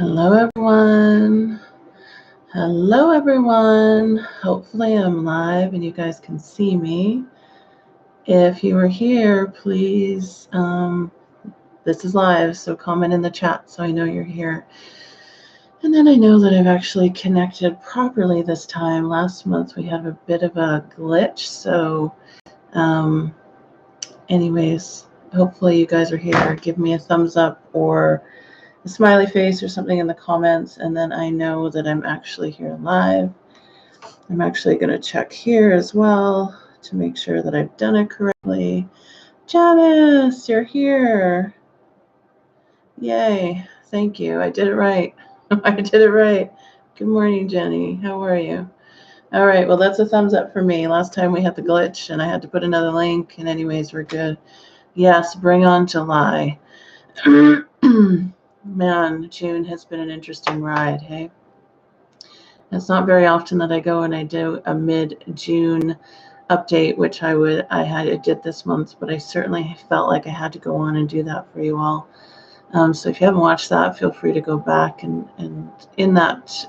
Hello, everyone. Hello, everyone. Hopefully I'm live and you guys can see me. If you are here, please, this is live, so comment in the chat so I know you're here. And then I know that I've actually connected properly this time. Last month we had a bit of a glitch, so anyways, hopefully you guys are here. Give me a thumbs up or a smiley face or something in the comments, and then I know that I'm actually here live. I'm actually going to check here as well to make sure that I've done it correctly. Janice, you're here. Yay. Thank you. I did it right. I did it right. Good morning, Jenny. How are you? All right. Well, that's a thumbs up for me. Last time we had the glitch and I had to put another link, and anyways, we're good. Yes, bring on July. Man, June has been an interesting ride, hey? It's not very often that I go and I do a mid-June update, which I did this month, but I certainly felt like I had to go on and do that for you all. So if you haven't watched that, feel free to go back, and in that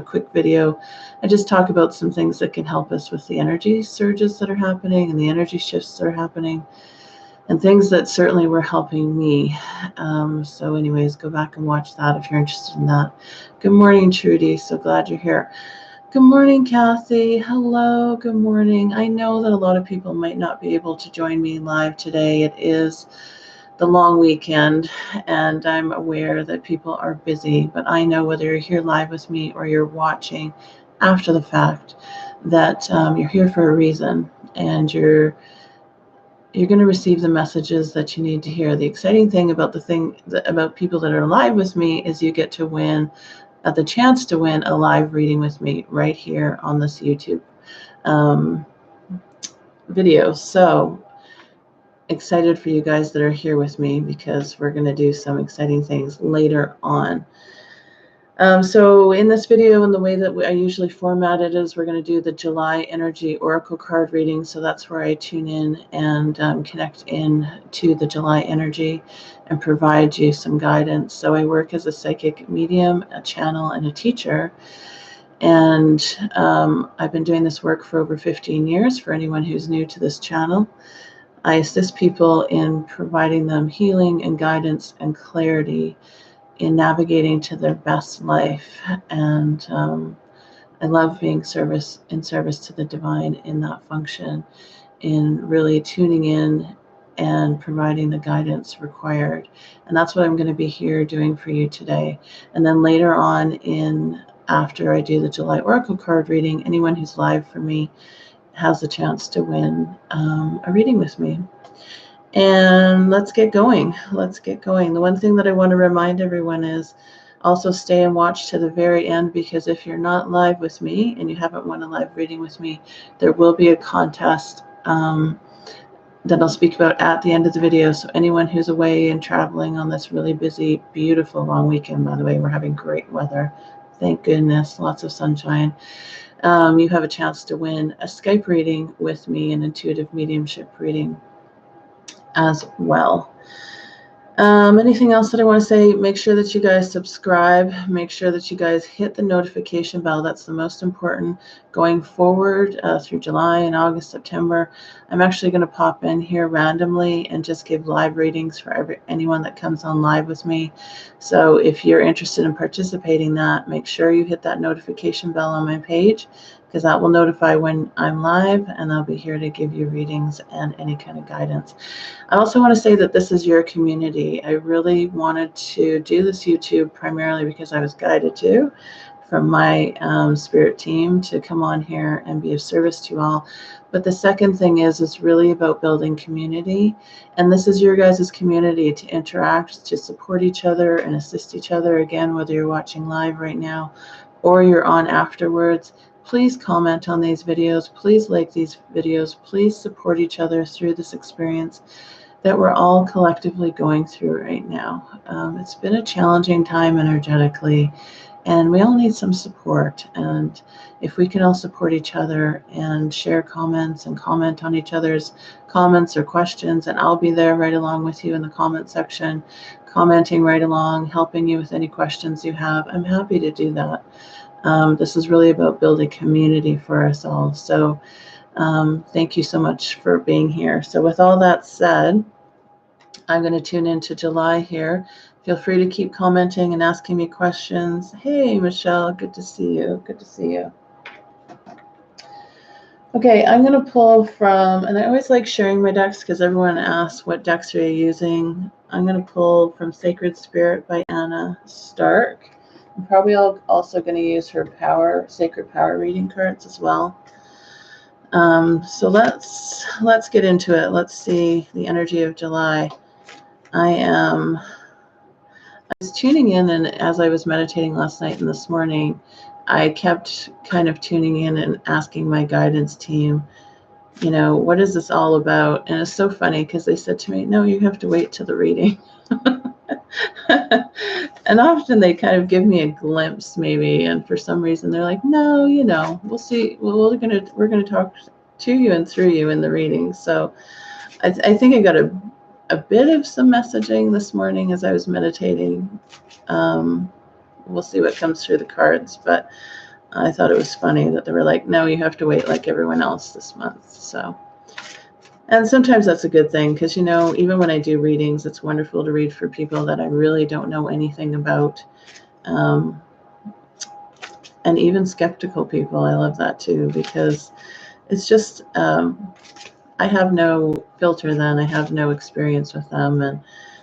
quick video, I just talk about some things that can help us with the energy surges that are happening and the energy shifts that are happening, and things that certainly were helping me. So anyways, go back and watch that if you're interested in that. Good morning, Trudy. So glad you're here. Good morning, Kathy. Hello, good morning. I know that a lot of people might not be able to join me live today. It is the long weekend, and I'm aware that people are busy, but I know whether you're here live with me or you're watching after the fact, that you're here for a reason, and you're going to receive the messages that you need to hear. The exciting thing about about people that are live with me is you get to win the chance to win a live reading with me right here on this YouTube video. So excited for you guys that are here with me, because we're going to do some exciting things later on. So in this video, and the way that I usually format it is, we're going to do the July energy oracle card reading. So that's where I tune in and connect in to the July energy and provide you some guidance. So I work as a psychic medium, a channel, and a teacher. And I've been doing this work for over 15 years. For anyone who's new to this channel, I assist people in providing them healing and guidance and clarity in navigating to their best life. And I love being in service to the divine in that function, in really tuning in and providing the guidance required. And that's what I'm going to be here doing for you today. And then later on, after I do the July oracle card reading, anyone who's live for me has a chance to win a reading with me. And let's get going. The one thing that I want to remind everyone is also stay and watch to the very end, because if you're not live with me and you haven't won a live reading with me, there will be a contest that I'll speak about at the end of the video. So anyone who's away and traveling on this really busy, beautiful long weekend, by the way, we're having great weather. Thank goodness, lots of sunshine. You have a chance to win a Skype reading with me, an intuitive mediumship reading as well. Anything else that I want to say? Make sure that you guys subscribe. Make sure that you guys hit the notification bell. That's the most important going forward through July and August, September. I'm actually going to pop in here randomly and just give live readings for anyone that comes on live with me. So if you're interested in participating in that, make sure you hit that notification bell on my page, because that will notify when I'm live, and I'll be here to give you readings and any kind of guidance. I also want to say that this is your community. I really wanted to do this YouTube primarily because I was guided to from my spirit team to come on here and be of service to you all. But the second thing is really about building community. And this is your guys' community to interact, to support each other and assist each other. Again, whether you're watching live right now or you're on afterwards, please comment on these videos. Please like these videos. Please support each other through this experience that we're all collectively going through right now. It's been a challenging time energetically, And we all need some support. And if we can all support each other and share comments and comment on each other's comments or questions, and I'll be there right along with you in the comment section, commenting right along, helping you with any questions you have, I'm happy to do that. This is really about building community for us all. So thank you so much for being here. So with all that said, I'm going to tune into July here. Feel free to keep commenting and asking me questions. Hey, Michelle, good to see you. Good to see you. Okay, I'm going to pull from, and I always like sharing my decks because everyone asks what decks are you using. I'm going to pull from Sacred Spirit by Anna Stark. I'm probably also going to use her Sacred Power reading cards as well. So let's get into it. Let's see the energy of July. I was tuning in, and as I was meditating last night and this morning, I kept kind of tuning in and asking my guidance team, what is this all about? And it's so funny because they said to me, no, you have to wait till the reading. And often they kind of give me a glimpse maybe, and for some reason they're like, no, we'll see. Well, we're gonna talk to you and through you in the reading. So I think I got a bit of some messaging this morning as I was meditating. We'll see what comes through the cards, but I thought it was funny that they were like, no, you have to wait like everyone else this month. So, and sometimes that's a good thing because, even when I do readings, it's wonderful to read for people that I really don't know anything about. And even skeptical people, I love that too, because it's just, I have no filter then. I have no experience with them. And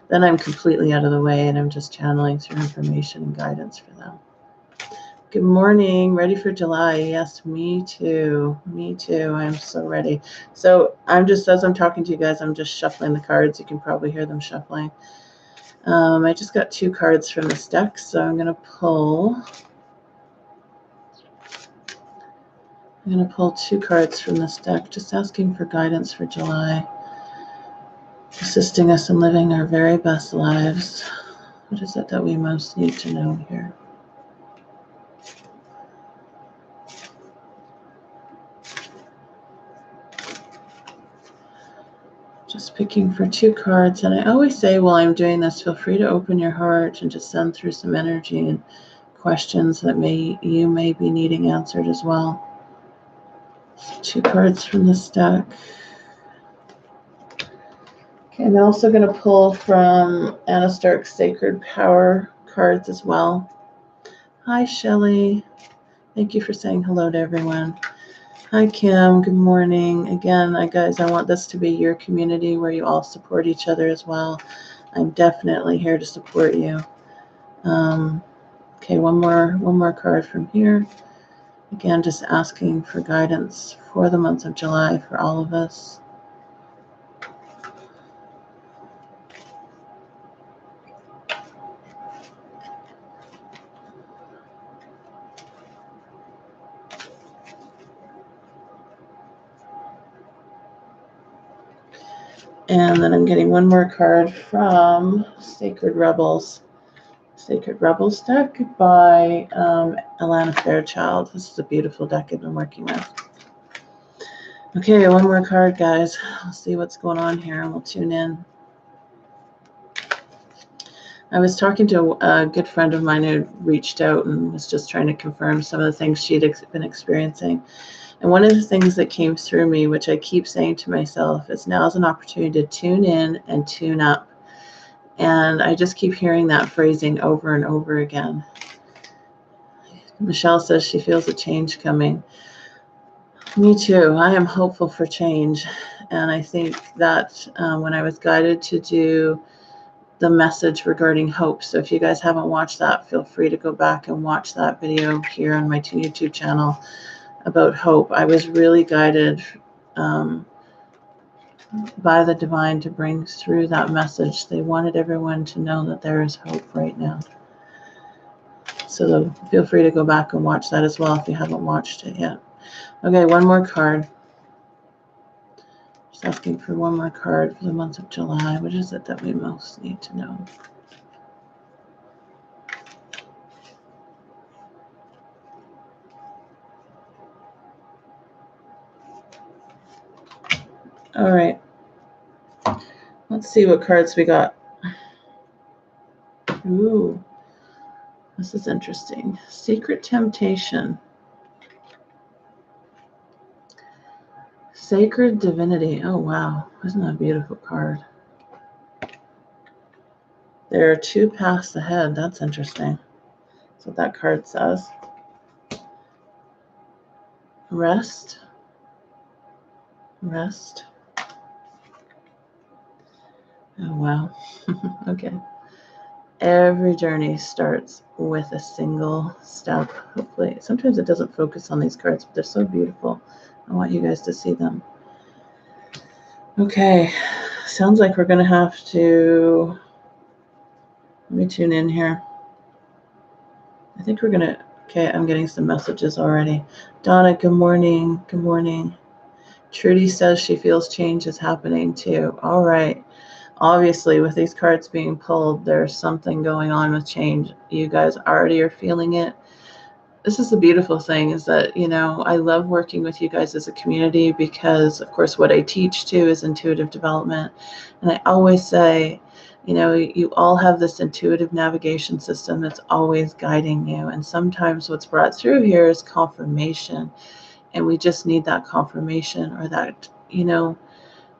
then I'm completely out of the way and I'm just channeling through information and guidance for them. Good morning. Ready for July? Yes, me too. Me too. I'm so ready. So as I'm talking to you guys, I'm just shuffling the cards. You can probably hear them shuffling. I just got 2 cards from this deck, so I'm going to pull 2 cards from this deck, just asking for guidance for July, assisting us in living our very best lives. What is it that we most need to know here? Just picking for 2 cards. And I always say while I'm doing this, feel free to open your heart and just send through some energy and questions that you may be needing answered as well. So 2 cards from this deck. Okay, I'm also going to pull from Anna Stark's Sacred Power cards as well. Hi, Shelley. Thank you for saying hello to everyone. Hi, Kim. Good morning. Again, guys, I want this to be your community where you all support each other as well. I'm definitely here to support you. Okay, one more card from here. Again, just asking for guidance for the month of July for all of us. And then I'm getting one more card from Sacred Rebels deck by Alana Fairchild. This is a beautiful deck I've been working with. Okay, one more card, guys. We'll see what's going on here and we'll tune in. I was talking to a good friend of mine who reached out and was just trying to confirm some of the things she'd been experiencing. And one of the things that came through me, which I keep saying to myself, is now's an opportunity to tune in and tune up. And I just keep hearing that phrasing over and over again. Michelle says she feels a change coming. Me too. I am hopeful for change. And I think that when I was guided to do the message regarding hope, so if you guys haven't watched that, feel free to go back and watch that video here on my YouTube channel about hope. I was really guided by the divine to bring through that message. They wanted everyone to know that there is hope right now. So feel free to go back and watch that as well if you haven't watched it yet. Okay, one more card. Just asking for one more card for the month of July. What is it that we most need to know? All right. Let's see what cards we got. Ooh, this is interesting. Secret Temptation. Sacred Divinity. Oh, wow. Isn't that a beautiful card? There are two paths ahead. That's interesting. That's what that card says. Rest. Rest. Oh, wow. Okay. Every journey starts with a single step, hopefully. Sometimes it doesn't focus on these cards, but they're so beautiful. I want you guys to see them. Okay. Sounds like we're going to have to... Let me tune in here. I think we're going to... Okay, I'm getting some messages already. Donna, good morning. Good morning. Trudy says she feels change is happening too. All right. Obviously, with these cards being pulled, there's something going on with change. You guys already are feeling it. This is the beautiful thing, is that, you know, I love working with you guys as a community because, of course, what I teach too is intuitive development. And I always say, you know, you all have this intuitive navigation system that's always guiding you. And sometimes what's brought through here is confirmation. And we just need that confirmation, or that, you know,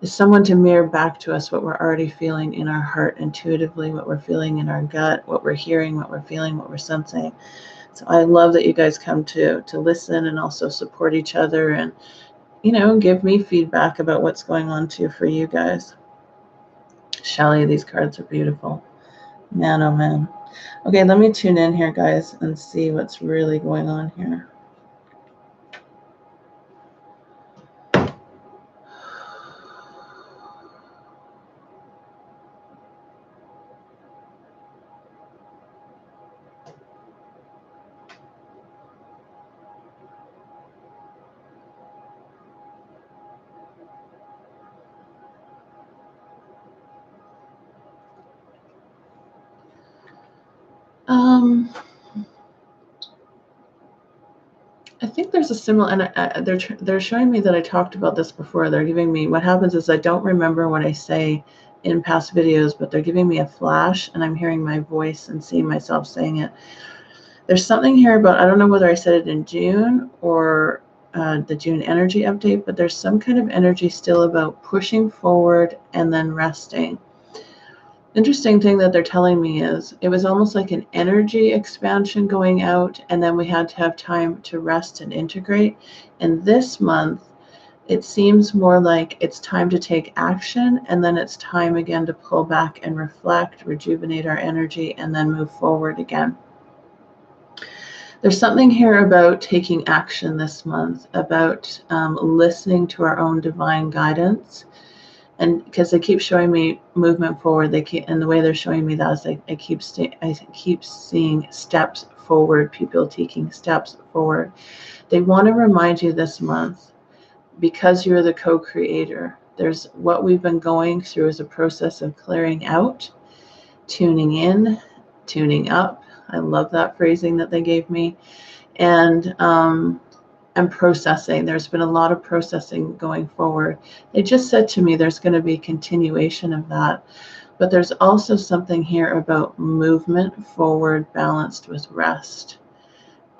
is someone to mirror back to us what we're already feeling in our heart intuitively, what we're feeling in our gut, what we're hearing, what we're feeling, what we're sensing. So I love that you guys come to listen and also support each other, and, you know, give me feedback about what's going on too for you guys. Shelly, these cards are beautiful. Man, oh man. Okay, let me tune in here, guys, and see what's really going on here. I think there's a similar, and they're showing me that I talked about this before. They're giving me, what happens is I don't remember what I say in past videos, but they're giving me a flash, and I'm hearing my voice and seeing myself saying it. There's something here about, I don't know whether I said it in June or the June energy update, but there's some kind of energy still about pushing forward and then resting. Interesting thing that they're telling me is it was almost like an energy expansion going out, and then we had to have time to rest and integrate. And this month, it seems more like it's time to take action, and then it's time again to pull back and reflect, rejuvenate our energy, and then move forward again. There's something here about taking action this month, about listening to our own divine guidance. And because they keep showing me movement forward, and the way they're showing me that is I keep seeing steps forward, people taking steps forward. They want to remind you this month, because you're the co-creator, there's what we've been going through is a process of clearing out, tuning in, tuning up. I love that phrasing that they gave me. And processing. There's been a lot of processing going forward. They just said to me there's going to be continuation of that. But there's also something here about movement forward balanced with rest.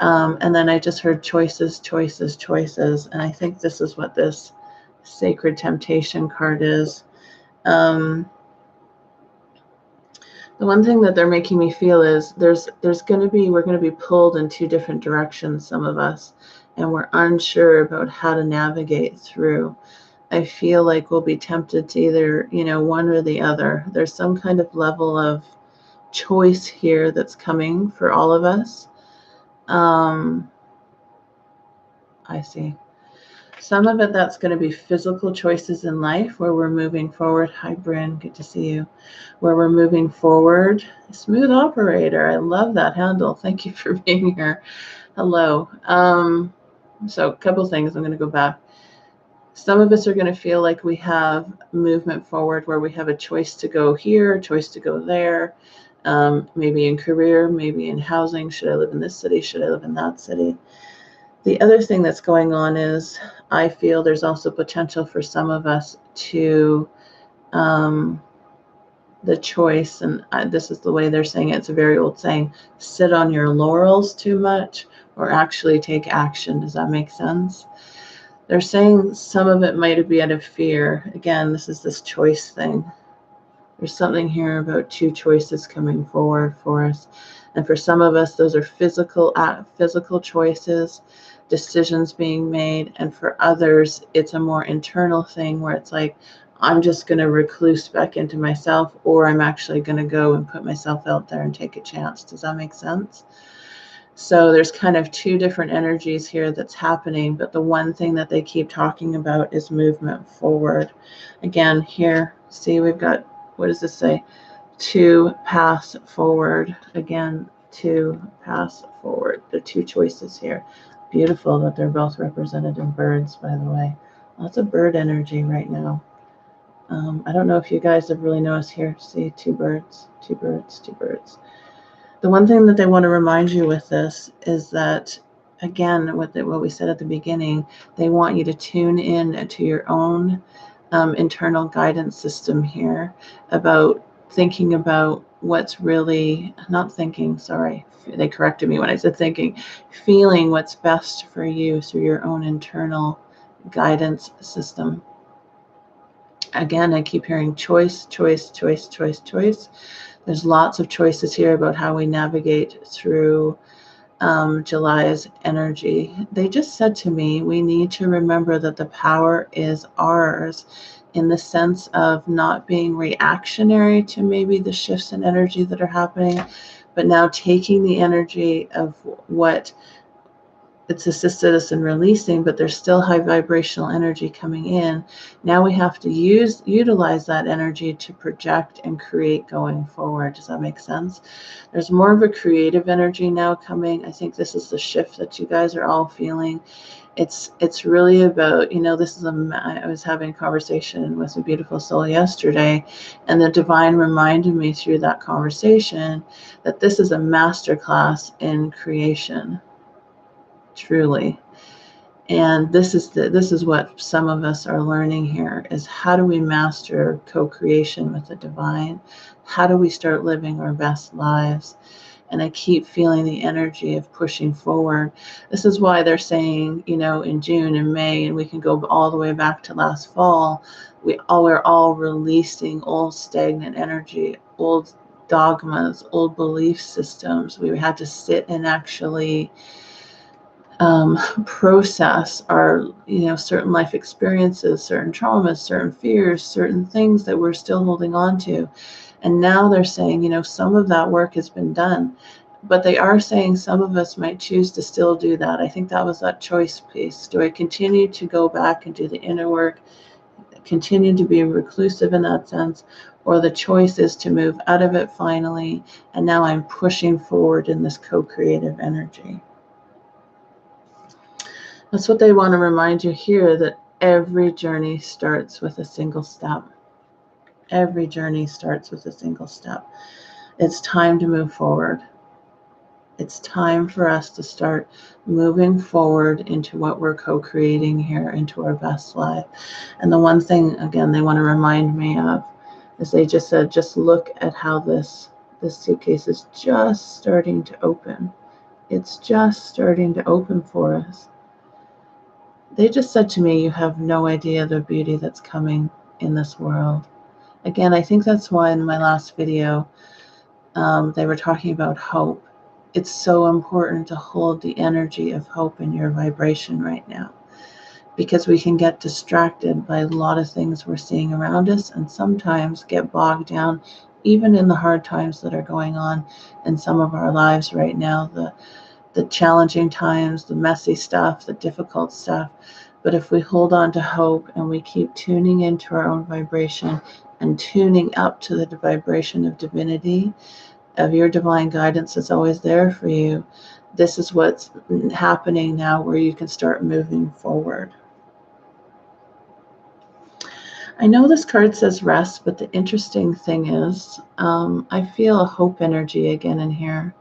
And then I just heard choices, choices, choices. And I think this is what this Sacred Temptation card is. The one thing that they're making me feel is we're going to be pulled in two different directions, some of us, and we're unsure about how to navigate through. I feel like we'll be tempted to either, you know, one or the other. There's some kind of level of choice here that's coming for all of us. I see. Some of it that's going to be physical choices in life where we're moving forward. Hi, Bryn. Good to see you. Where we're moving forward. Smooth operator. I love that handle. Thank you for being here. Hello. So a couple things. I'm going to go back. Some of us are going to feel like we have movement forward where we have a choice to go here, a choice to go there, maybe in career, maybe in housing. Should I live in this city? Should I live in that city? The other thing that's going on is I feel there's also potential for some of us to the choice, and this is the way they're saying it, it's a very old saying, sit on your laurels too much or actually take action. Does that make sense? They're saying some of it might be out of fear. Again, this is this choice thing. There's something here about two choices coming forward for us. And for some of us, those are physical choices, decisions being made. And for others, it's a more internal thing where it's like, I'm just going to recluse back into myself, or I'm actually going to go and put myself out there and take a chance. Does that make sense? So there's kind of two different energies here that's happening, but the one thing that they keep talking about is movement forward. Again, here, see, we've got, what does this say? To pass forward. Again, to pass forward. The two choices here. Beautiful that they're both represented in birds, by the way. Lots of bird energy right now. I don't know if you guys have really noticed here. See, two birds, two birds, two birds. The one thing that they want to remind you with this is that, again, what we said at the beginning, they want you to tune in to your own internal guidance system here about thinking about what's really, not thinking, sorry, they corrected me when I said thinking, feeling what's best for you through your own internal guidance system. Again, I keep hearing choice, choice, choice, choice, choice. There's lots of choices here about how we navigate through July's energy. They just said to me, we need to remember that the power is ours, in the sense of not being reactionary to maybe the shifts in energy that are happening, but now taking the energy of what it's assisted us in releasing, but there's still high vibrational energy coming in. Now we have to utilize that energy to project and create going forward. Does that make sense? There's more of a creative energy now coming. I think this is the shift that you guys are all feeling. It's really about, this is I was having a conversation with a beautiful soul yesterday, and the divine reminded me through that conversation that this is a masterclass in creation. Truly. And this is what some of us are learning here, is how do we master co-creation with the divine? How do we start living our best lives? And I keep feeling the energy of pushing forward. This is why they're saying, in June and May, and we can go all the way back to last fall, we're all releasing old stagnant energy, old dogmas, old belief systems. We had to sit and actually process our, certain life experiences, certain traumas, certain fears, certain things that we're still holding on to. And now they're saying, some of that work has been done, but they are saying some of us might choose to still do that. I think that was that choice piece. Do I continue to go back and do the inner work, continue to be reclusive in that sense, or the choice is to move out of it finally, and now I'm pushing forward in this co-creative energy. That's what they want to remind you here, that every journey starts with a single step. Every journey starts with a single step. It's time to move forward. It's time for us to start moving forward into what we're co-creating here, into our best life. And the one thing, again, they want to remind me of is they just said, just look at how this suitcase is just starting to open. It's just starting to open for us. They just said to me, you have no idea the beauty that's coming in this world. Again, I think that's why in my last video, they were talking about hope. It's so important to hold the energy of hope in your vibration right now, because we can get distracted by a lot of things we're seeing around us, and sometimes get bogged down even in the hard times that are going on in some of our lives right now, the challenging times, the messy stuff, the difficult stuff. But if we hold on to hope and we keep tuning into our own vibration and tuning up to the vibration of divinity, of your divine guidance that's always there for you, this is what's happening now, where you can start moving forward. I know this card says rest, but the interesting thing is, I feel a hope energy again in here.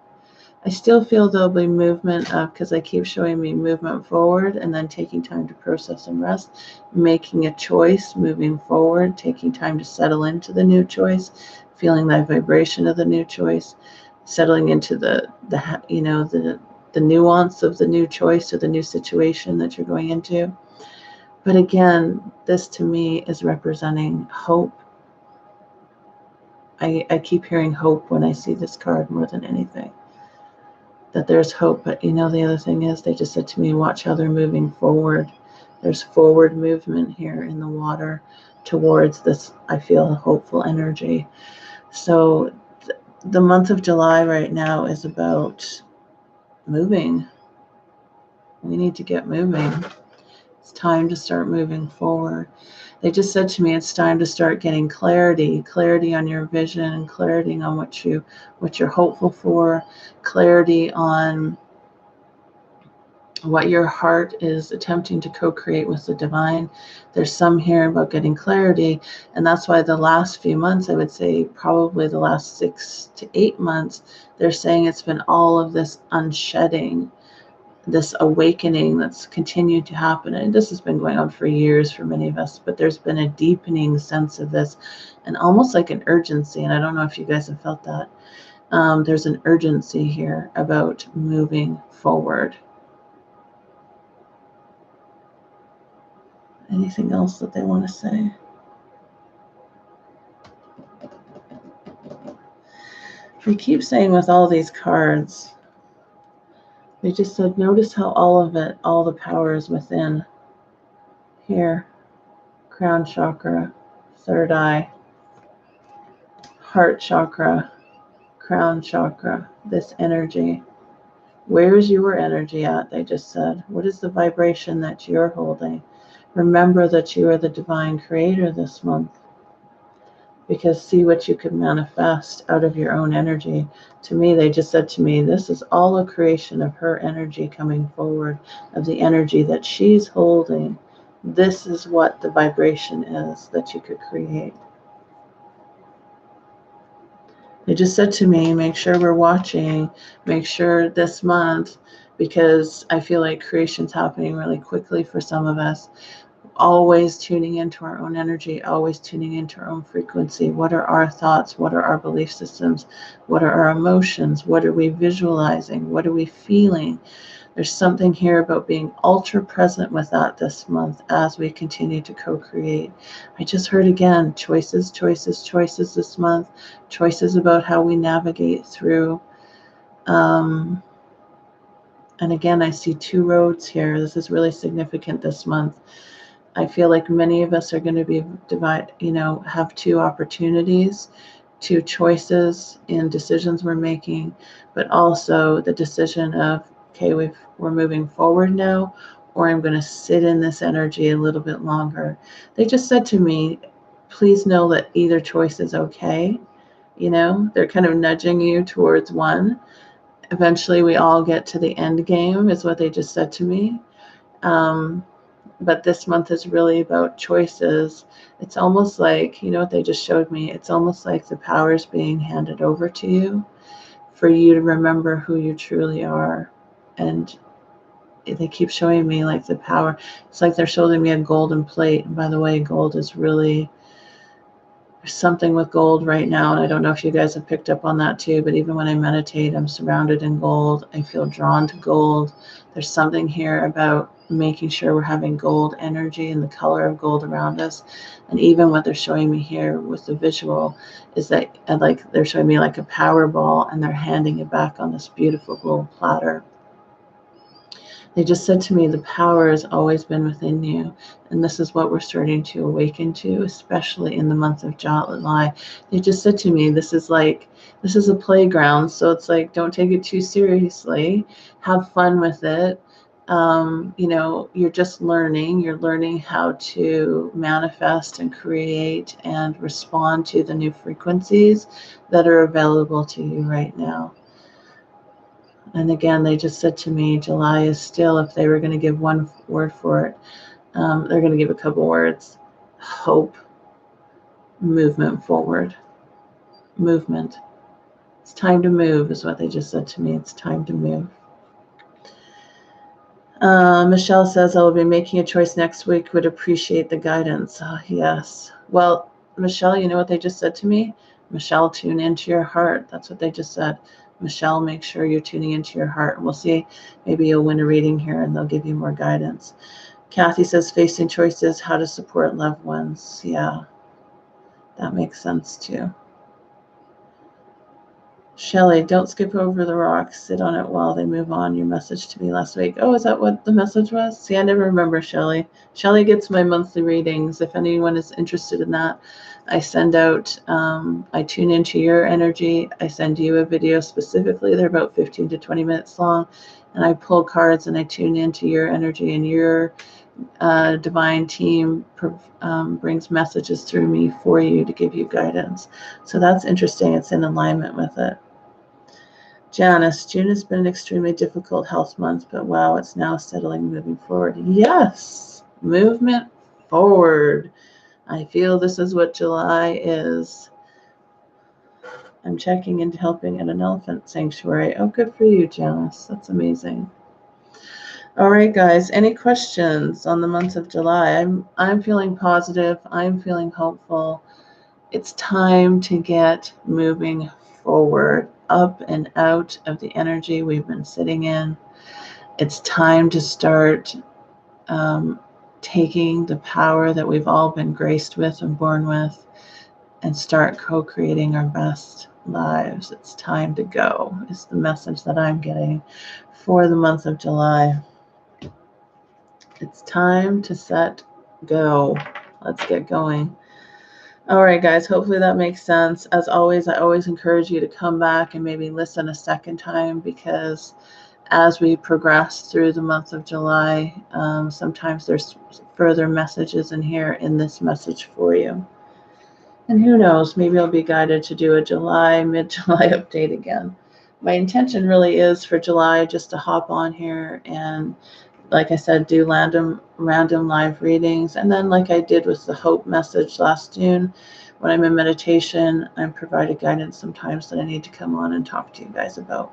I still feel there'll be movement of, because they keep showing me movement forward and then taking time to process and rest, making a choice, moving forward, taking time to settle into the new choice, feeling that vibration of the new choice, settling into the nuance of the new choice or the new situation that you're going into. But again, this to me is representing hope. I keep hearing hope when I see this card more than anything. That there's hope, but the other thing is they just said to me, watch how they're moving forward. There's forward movement here in the water towards this, I feel, hopeful energy. So the month of July right now is about moving. We need to get moving. It's time to start moving forward. They just said to me, it's time to start getting clarity on your vision, clarity on what you're hopeful for, clarity on what your heart is attempting to co-create with the divine. There's some here about getting clarity, and that's why the last few months, I would say probably the last 6 to 8 months, they're saying it's been all of this unshedding, this awakening that's continued to happen. And this has been going on for years for many of us, but there's been a deepening sense of this and almost like an urgency. And I don't know if you guys have felt that. There's an urgency here about moving forward. Anything else that they want to say? We keep saying with all these cards, they just said, notice how all of it, all the power is within. Here, crown chakra, third eye, heart chakra, crown chakra, this energy. Where is your energy at? They just said. What is the vibration that you're holding? Remember that you are the divine creator this month. Because see what you could manifest out of your own energy. To me, they just said to me, this is all a creation of her energy coming forward, of the energy that she's holding. This is what the vibration is that you could create. They just said to me, make sure we're watching, make sure this month, because I feel like creation's happening really quickly for some of us. Always tuning into our own energy, always tuning into our own frequency. What are our thoughts? What are our belief systems? What are our emotions? What are we visualizing? What are we feeling? There's something here about being ultra present with that this month as we continue to co-create. I just heard again, choices this month, choices about how we navigate through. And again, I see 2 roads here. This is really significant this month. I feel like many of us are going to be have 2 opportunities, 2 choices in decisions we're making, but also the decision of, okay, we're moving forward now, or I'm going to sit in this energy a little bit longer. They just said to me, please know that either choice is okay. They're kind of nudging you towards one. Eventually, we all get to the end game, is what they just said to me. But this month is really about choices. It's almost like, what they just showed me? It's almost like the power is being handed over to you for you to remember who you truly are. And they keep showing me like the power. It's like they're showing me a golden plate. And by the way, gold is really, there's something with gold right now. And I don't know if you guys have picked up on that too, but even when I meditate, I'm surrounded in gold. I feel drawn to gold. There's something here about making sure we're having gold energy and the color of gold around us. And even what they're showing me here with the visual is that like they're showing me like a power ball and they're handing it back on this beautiful gold platter. They just said to me, the power has always been within you. And this is what we're starting to awaken to, especially in the month of July. They just said to me, this is a playground. So it's like, don't take it too seriously. Have fun with it. You're just learning. You're learning how to manifest and create and respond to the new frequencies that are available to you right now. And again, they just said to me, July is still, if they were going to give one word for it, they're going to give a couple words. Hope, movement forward, movement. It's time to move is what they just said to me. It's time to move. Michelle says, I will be making a choice next week. Would appreciate the guidance. Yes. Well, Michelle, you know what they just said to me? Michelle, tune into your heart. That's what they just said. Michelle, make sure you're tuning into your heart. And we'll see. Maybe you'll win a reading here and they'll give you more guidance. Kathy says, facing choices, how to support loved ones. Yeah, that makes sense too. Shelley, don't skip over the rocks. Sit on it while they move on. Your message to me last week. Oh, is that what the message was? See, I never remember Shelley. Shelley gets my monthly readings. If anyone is interested in that, I send out, I tune into your energy. I send you a video specifically. They're about 15 to 20 minutes long. And I pull cards and I tune into your energy, and your divine team brings messages through me for you to give you guidance. So that's interesting. It's in alignment with it. Janice, June has been an extremely difficult health month, but wow, it's now settling, moving forward. Yes, movement forward. I feel this is what July is. I'm checking into helping at an elephant sanctuary. Oh, good for you, Janice. That's amazing. All right, guys, any questions on the month of July? I'm feeling positive. I'm feeling hopeful. It's time to get moving forward, up and out of the energy we've been sitting in. It's time to start taking the power that we've all been graced with and born with and start co-creating our best lives. It's time to go, is the message that I'm getting for the month of July. It's time to set go. Let's get going. All right, guys, hopefully that makes sense. As always, I always encourage you to come back and maybe listen a second time, because as we progress through the month of July, sometimes there's further messages in here in this message for you. And who knows, maybe I'll be guided to do a mid-July update again. My intention really is for July just to hop on here and, like I said, do random live readings. And then like I did with the Hope message last June, when I'm in meditation, I'm provided guidance sometimes that I need to come on and talk to you guys about.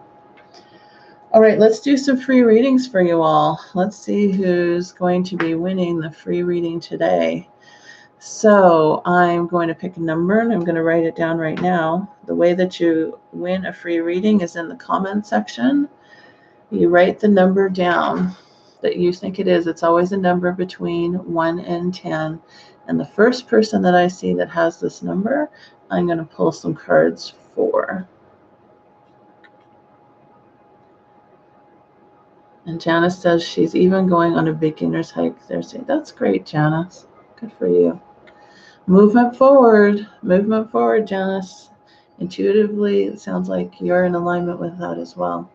All right, let's do some free readings for you all. Let's see who's going to be winning the free reading today. So I'm going to pick a number and I'm going to write it down right now. The way that you win a free reading is in the comment section. You write the number down that you think it is. It's always a number between 1 and 10. And the first person that I see that has this number, I'm going to pull some cards for. And Janice says she's even going on a beginner's hike Thursday. That's great, Janice. Good for you. Movement forward, Janice. Intuitively, it sounds like you're in alignment with that as well.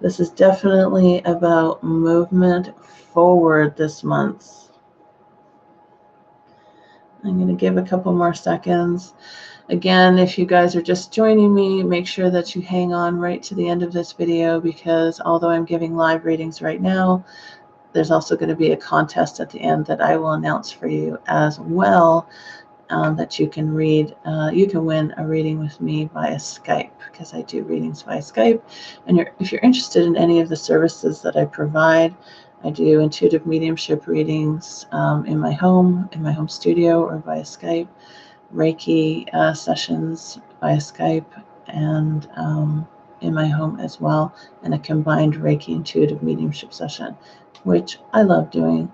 This is definitely about movement forward this month. I'm going to give a couple more seconds. Again, if you guys are just joining me, make sure that you hang on right to the end of this video, because although I'm giving live readings right now, there's also going to be a contest at the end that I will announce for you as well, that you can read. You can win a reading with me via Skype, because I do readings via Skype. And if you're interested in any of the services that I provide, I do intuitive mediumship readings in my home studio, or via Skype, Reiki sessions via Skype, and in my home as well, and a combined Reiki intuitive mediumship session, which I love doing.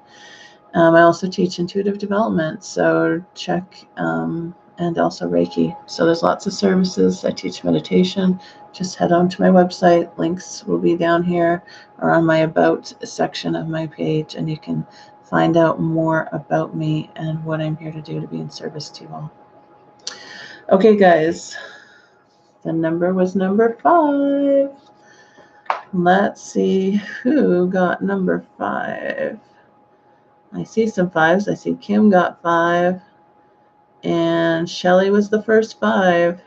I also teach intuitive development, so check, and also Reiki. So there's lots of services. I teach meditation. Just head on to my website. Links will be down here or on my About section of my page, and you can find out more about me and what I'm here to do to be in service to you all. Okay, guys, the number was number 5. Let's see who got number 5. I see some 5s. I see Kim got 5. And Shelly was the first 5.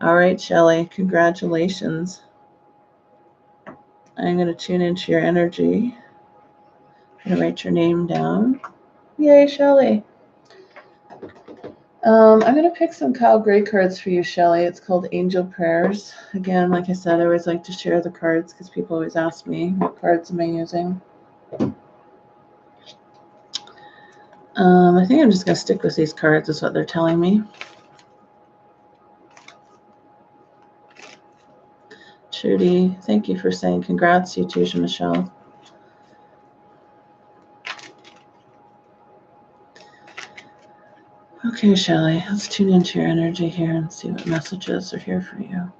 All right, Shelly, congratulations. I'm going to tune into your energy. I'm going to write your name down. Yay, Shelly. I'm going to pick some Kyle Gray cards for you, Shelley. It's called Angel Prayers. Again, like I said, I always like to share the cards because people always ask me, what cards am I using? I think I'm just going to stick with these cards, is what they're telling me. Trudy, thank you for saying congrats. You too, Michelle. Okay, Shelley, let's tune into your energy here and see what messages are here for you.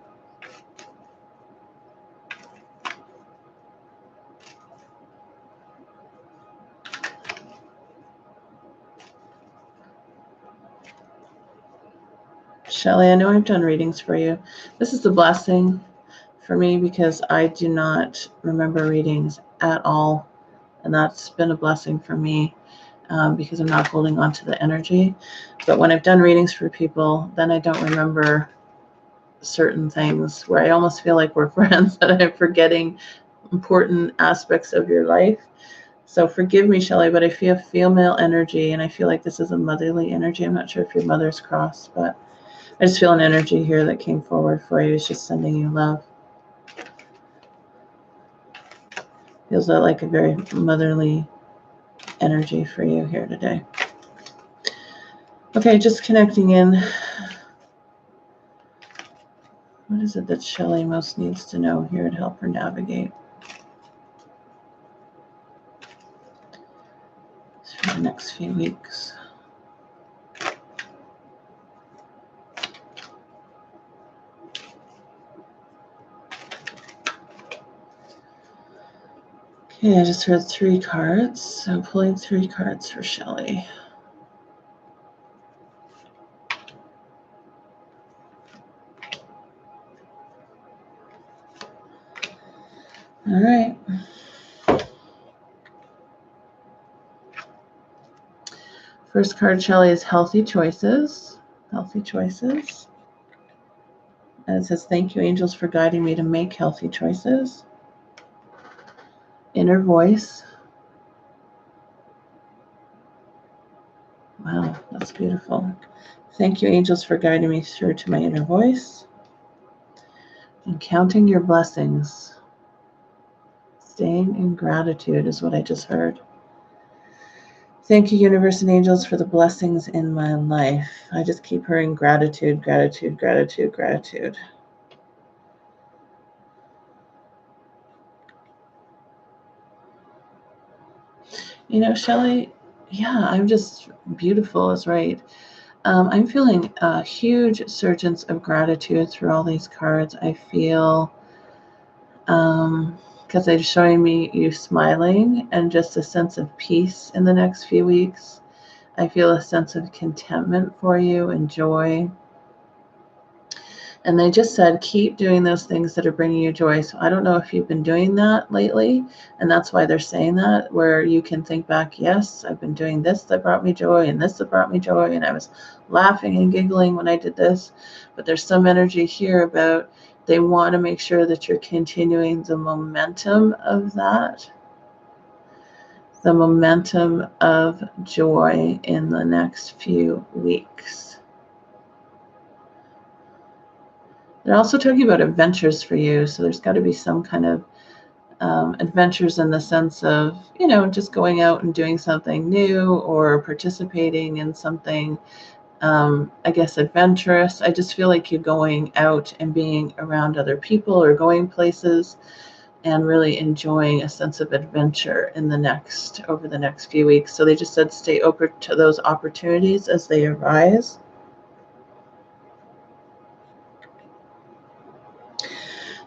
Shelley, I know I've done readings for you. This is the blessing for me because I do not remember readings at all. And that's been a blessing for me because I'm not holding on to the energy. But when I've done readings for people, then I don't remember certain things where I almost feel like we're friends and I'm forgetting important aspects of your life. So forgive me, Shelley, but I feel female energy and I feel like this is a motherly energy. I'm not sure if your mother's crossed, but I just feel an energy here that came forward for you. It's just sending you love. Feels like a very motherly energy for you here today. Okay, just connecting in. What is it that Shelley most needs to know here to help her navigate for the next few weeks? Okay, I just heard 3 cards. So I'm pulling 3 cards for Shelley. All right. First card, Shelley, is healthy choices. Healthy choices. And it says, thank you, angels, for guiding me to make healthy choices. Inner voice. Wow, that's beautiful. Thank you, angels, for guiding me through to my inner voice. And counting your blessings. Staying in gratitude is what I just heard. Thank you, universe and angels, for the blessings in my life. I just keep hearing gratitude, gratitude, gratitude, gratitude. You know, Shelley, yeah, I'm just beautiful is right. I'm feeling a huge surge of gratitude through all these cards. I feel, because they're showing me you smiling and just a sense of peace in the next few weeks. I feel a sense of contentment for you and joy. And they just said, keep doing those things that are bringing you joy. So I don't know if you've been doing that lately. And that's why they're saying that, where you can think back, yes, I've been doing this that brought me joy and this that brought me joy. And I was laughing and giggling when I did this. But there's some energy here about they want to make sure that you're continuing the momentum of that. The momentum of joy in the next few weeks. They're also talking about adventures for you. So there's got to be some kind of adventures in the sense of, you know, just going out and doing something new or participating in something, I guess, adventurous. I just feel like you're going out and being around other people or going places and really enjoying a sense of adventure over the next few weeks. So they just said stay open to those opportunities as they arise.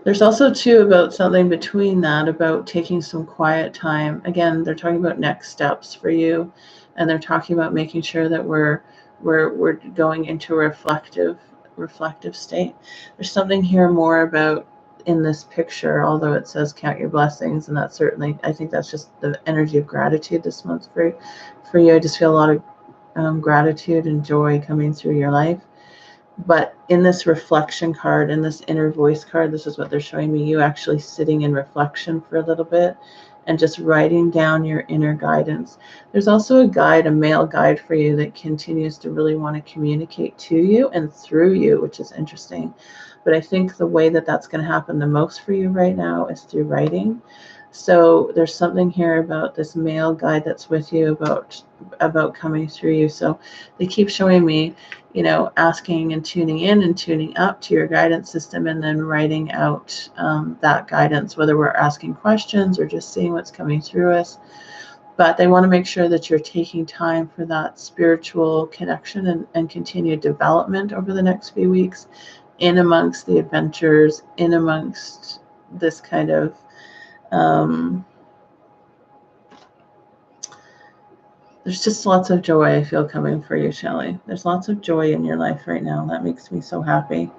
There's also too about something between that about taking some quiet time. Again, they're talking about next steps for you, and they're talking about making sure that we're going into a reflective state. There's something here more about in this picture, although it says count your blessings, and that's certainly, I think that's just the energy of gratitude this month for you. I just feel a lot of gratitude and joy coming through your life. But in this reflection card, in this inner voice card, this is what they're showing me, you actually sitting in reflection for a little bit and just writing down your inner guidance. There's also a guide, a male guide for you that continues to really want to communicate to you and through you, which is interesting. But I think the way that that's going to happen the most for you right now is through writing. So there's something here about this male guide that's with you about coming through you. So they keep showing me, you know, asking and tuning in and tuning up to your guidance system, and then writing out that guidance, whether we're asking questions or just seeing what's coming through us. But they want to make sure that you're taking time for that spiritual connection and continued development over the next few weeks, in amongst the adventures, in amongst this kind of there's just lots of joy I feel coming for you, Shelley. There's lots of joy in your life right now. That makes me so happy.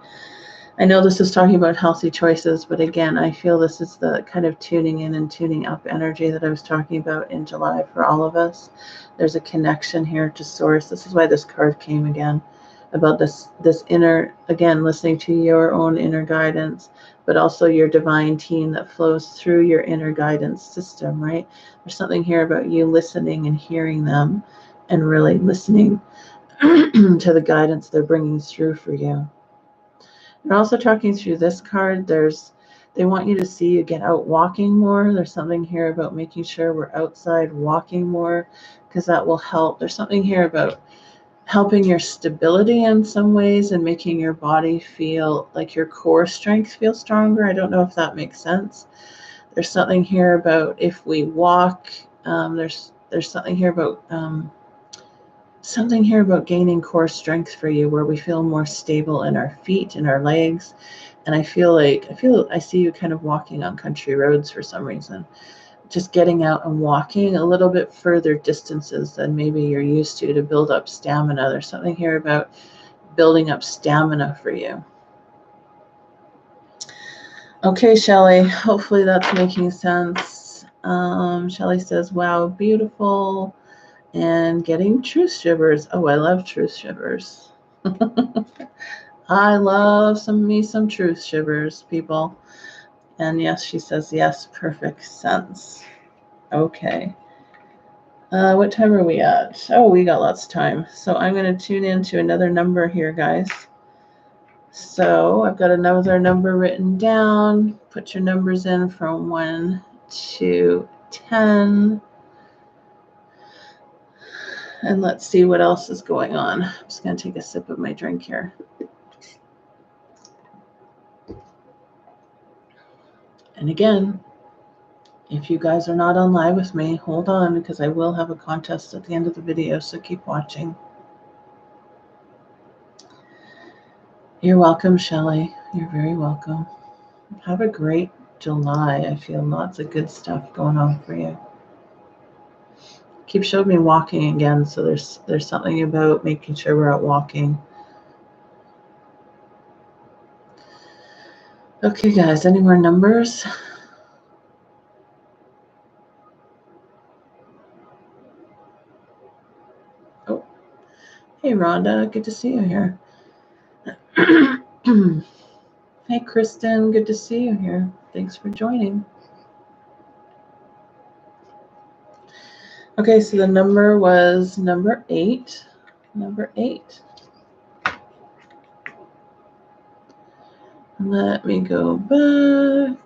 I know this is talking about healthy choices, but again, I feel this is the kind of tuning in and tuning up energy that I was talking about in July for all of us. There's a connection here to source. This is why this card came again, about this inner, again, listening to your own inner guidance, but also your divine team that flows through your inner guidance system, right? There's something here about you listening and hearing them and really listening to the guidance they're bringing through for you. They're also talking through this card. They want you to see you get out walking more. There's something here about making sure we're outside walking more, because that will help. There's something here about helping your stability in some ways and making your body feel like your core strength feels stronger. I don't know if that makes sense. There's something here about if we walk, there's something here about gaining core strength for you, where we feel more stable in our feet and our legs. And I see you kind of walking on country roads for some reason, just getting out and walking a little bit further distances than maybe you're used to build up stamina. There's something here about building up stamina for you. Okay, Shelley, hopefully that's making sense. Shelley says, wow, beautiful. And getting truth shivers. Oh, I love truth shivers. I love some truth shivers, people. And yes, she says, yes, perfect sense. Okay. What time are we at? Oh, we got lots of time. So I'm going to tune into another number here, guys. So I've got another number written down. Put your numbers in from 1 to 10. And let's see what else is going on. I'm just going to take a sip of my drink here. And again, if you guys are not on live with me, hold on, because I will have a contest at the end of the video, so keep watching. You're welcome, Shelley. You're very welcome. Have a great July. I feel lots of good stuff going on for you. Keep showing me walking again, so there's something about making sure we're out walking. Okay, guys, any more numbers? Oh, hey, Rhonda, good to see you here. Hey, Kristen, good to see you here. Thanks for joining. Okay, so the number was number 8. Number 8. Let me go back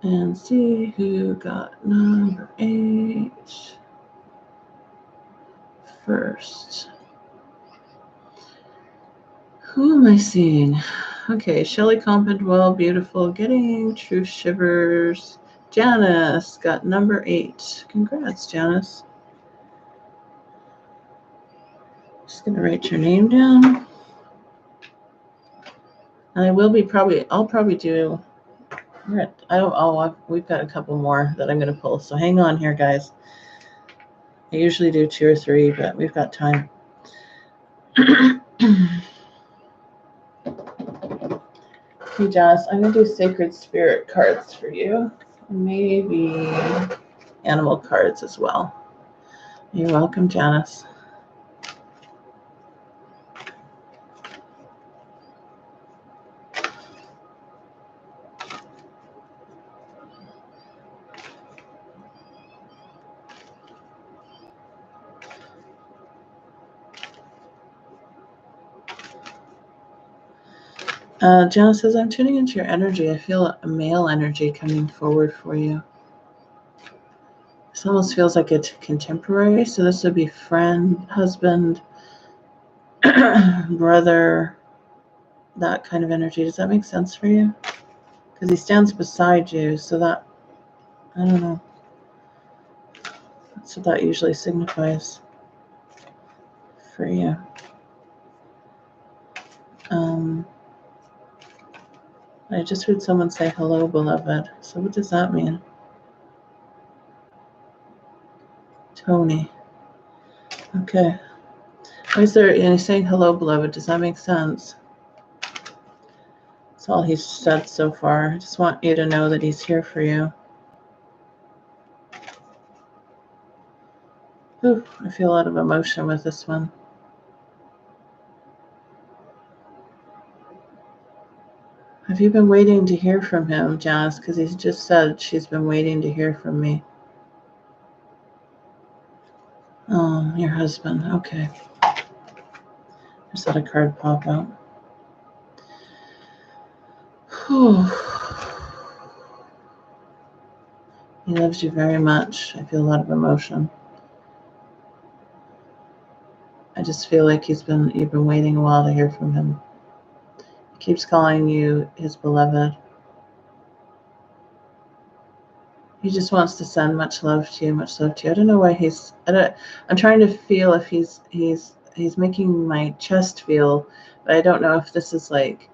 and see who got number 8 first. Who am I seeing? Okay, Shelley Compendwell, beautiful, getting Truth Shivers. Janice got number 8. Congrats, Janice. Just gonna write your name down. And I'll probably do. We've got a couple more that I'm gonna pull. So hang on here, guys. I usually do 2 or 3, but we've got time. Hey, Janice, I'm going to do Sacred Spirit cards for you. Maybe animal cards as well. You're welcome, Janice. Jana says, I'm tuning into your energy. I feel a male energy coming forward for you. This almost feels like it's contemporary. So this would be friend, husband, brother, that kind of energy. Does that make sense for you? Because he stands beside you. So that, I don't know. That's what that usually signifies for you. I just heard someone say, hello, beloved. So what does that mean? Tony. Okay. Why is there, and he's saying, hello, beloved. Does that make sense? That's all he's said so far. I just want you to know that he's here for you. Whew, I feel a lot of emotion with this one. Have you been waiting to hear from him, Janice? Because he's just said she's been waiting to hear from me. Oh, your husband. Okay. Just let a card pop out. Whew. He loves you very much. I feel a lot of emotion. I just feel like you've been waiting a while to hear from him. He keeps calling you his beloved. He just wants to send much love to you, much love to you. I don't know why I'm trying to feel if he's making my chest feel, but I don't know if this is like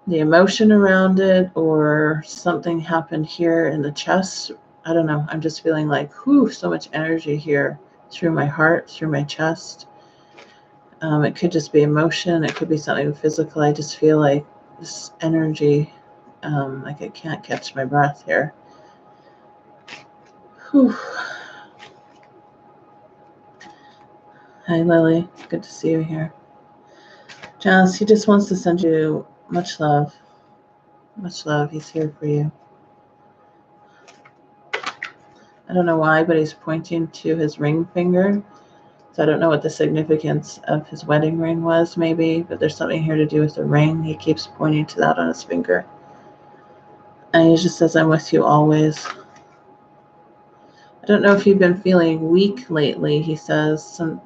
the emotion around it or something happened here in the chest. I don't know. I'm just feeling like, whew, so much energy here through my heart, through my chest. It could just be emotion. It could be something physical. I just feel like this energy, like I can't catch my breath here. Whew. Hi, Lily. Good to see you here. Janice, he just wants to send you much love. Much love. He's here for you. I don't know why, but he's pointing to his ring finger. So I don't know what the significance of his wedding ring was, maybe, but there's something here to do with the ring. He keeps pointing to that on his finger. And he just says, I'm with you always. I don't know if you've been feeling weak lately. He says something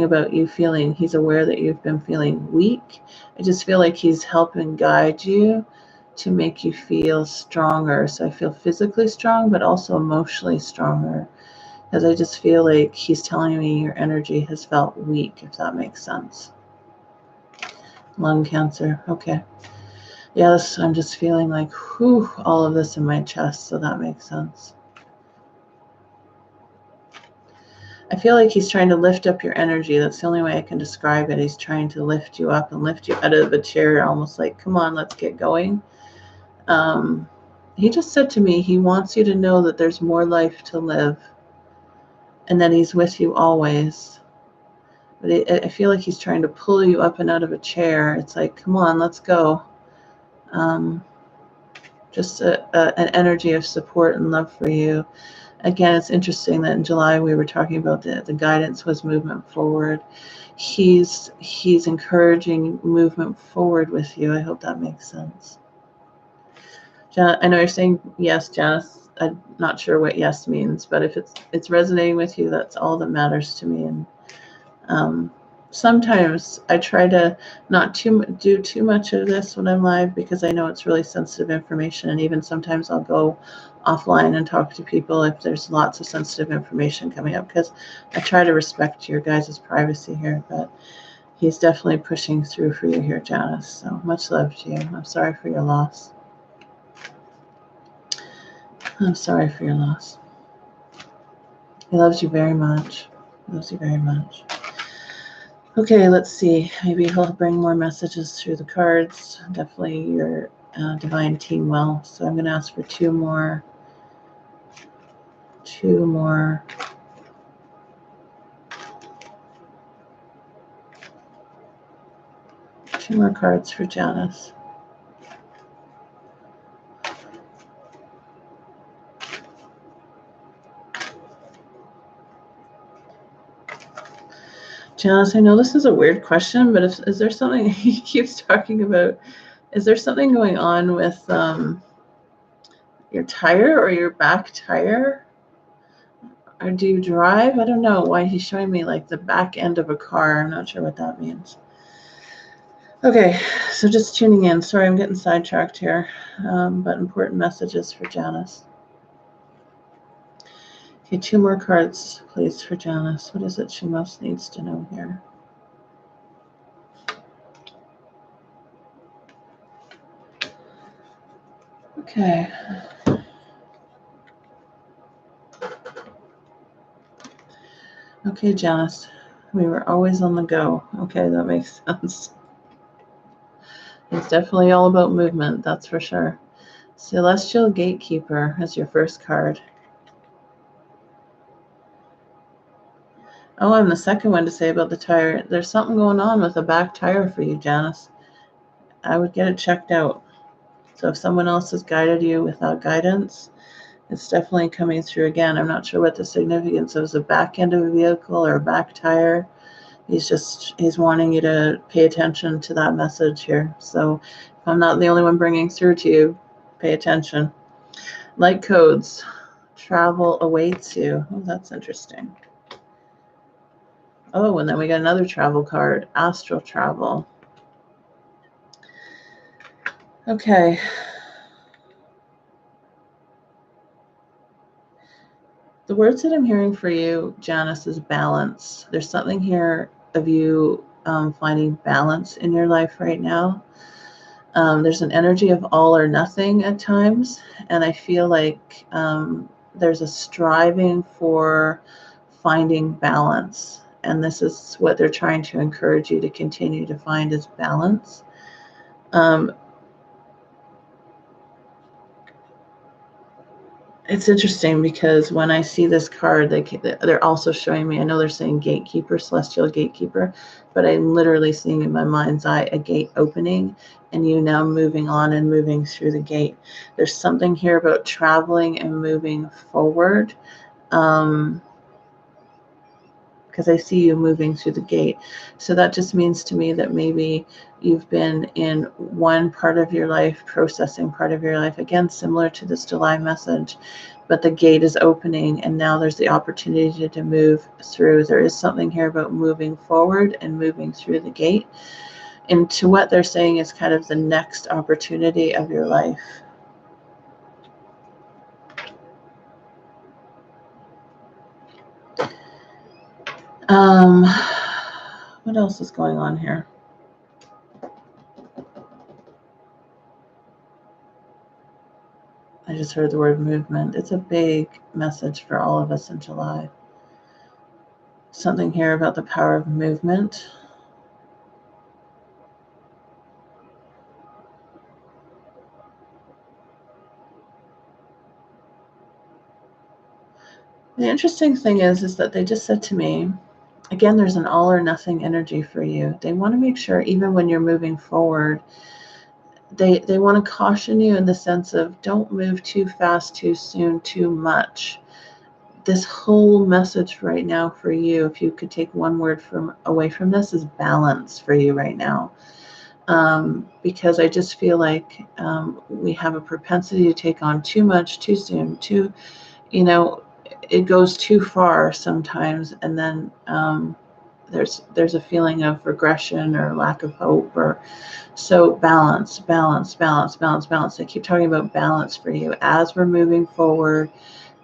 about you feeling, he's aware that you've been feeling weak. I just feel like he's helping guide you to make you feel stronger. So I feel physically strong, but also emotionally stronger. Because I just feel like he's telling me your energy has felt weak, if that makes sense. Lung cancer. Okay. Yes, I'm just feeling like, whew, all of this in my chest, so that makes sense. I feel like he's trying to lift up your energy. That's the only way I can describe it. He's trying to lift you up and lift you out of the chair, almost like, come on, let's get going. He just said to me, he wants you to know that there's more life to live and that he's with you always. But I feel like he's trying to pull you up and out of a chair. It's like, come on, let's go. Just an energy of support and love for you. Again, it's interesting that in July we were talking about the guidance was movement forward. He's encouraging movement forward with you. I hope that makes sense. I know you're saying yes, Janice. I'm not sure what yes means, but if it's resonating with you, that's all that matters to me. And sometimes I try to not do too much of this when I'm live because I know it's really sensitive information, and even sometimes I'll go offline and talk to people if there's lots of sensitive information coming up, because I try to respect your guys' privacy here. But he's definitely pushing through for you here, Janice. So much love to you. I'm sorry for your loss. I'm sorry for your loss. He loves you very much. He loves you very much. Okay, let's see. Maybe he'll bring more messages through the cards. Definitely your divine team well. So I'm going to ask for two more cards for Janice. Janice, I know this is a weird question, but is there something he keeps talking about? Is there something going on with your tire or your back tire? Or do you drive? I don't know why he's showing me like the back end of a car. I'm not sure what that means. Okay, so just tuning in. Sorry, I'm getting sidetracked here, but important messages for Janice. Okay, 2 more cards, please, for Janice. What is it she most needs to know here? Okay. Okay, Janice. We were always on the go. Okay, that makes sense. It's definitely all about movement, that's for sure. Celestial Gatekeeper is your first card. Oh, I'm the second one to say about the tire. There's something going on with the back tire for you, Janice. I would get it checked out. So if someone else has guided you without guidance, it's definitely coming through again. I'm not sure what the significance of the back end of a vehicle or a back tire. He's wanting you to pay attention to that message here. So if I'm not the only one bringing through to you, pay attention. Light codes. Travel awaits you. Oh, that's interesting. Oh, and then we got another travel card, astral travel. Okay. The words that I'm hearing for you, Janice, is balance. There's something here of you finding balance in your life right now. There's an energy of all or nothing at times, and I feel like there's a striving for finding balance. And this is what they're trying to encourage you to continue to find is balance. It's interesting because when I see this card, they're also showing me, I know they're saying gatekeeper, celestial gatekeeper, but I'm literally seeing in my mind's eye a gate opening and you now moving on and moving through the gate. There's something here about traveling and moving forward. Because I see you moving through the gate. So that just means to me that maybe you've been in one part of your life, processing part of your life, again, similar to this July message, but the gate is opening and now there's the opportunity to move through. There is something here about moving forward and moving through the gate into what they're saying is kind of the next opportunity of your life. What else is going on here? I just heard the word movement. It's a big message for all of us in July. Something here about the power of movement. The interesting thing is that they just said to me, again, there's an all or nothing energy for you. They want to make sure even when you're moving forward, they want to caution you in the sense of don't move too fast, too soon, too much. This whole message right now for you, if you could take one word away from this, is balance for you right now. Because I just feel like we have a propensity to take on too much, too soon, it goes too far sometimes, and then there's a feeling of regression or lack of hope. So balance. I keep talking about balance for you as we're moving forward,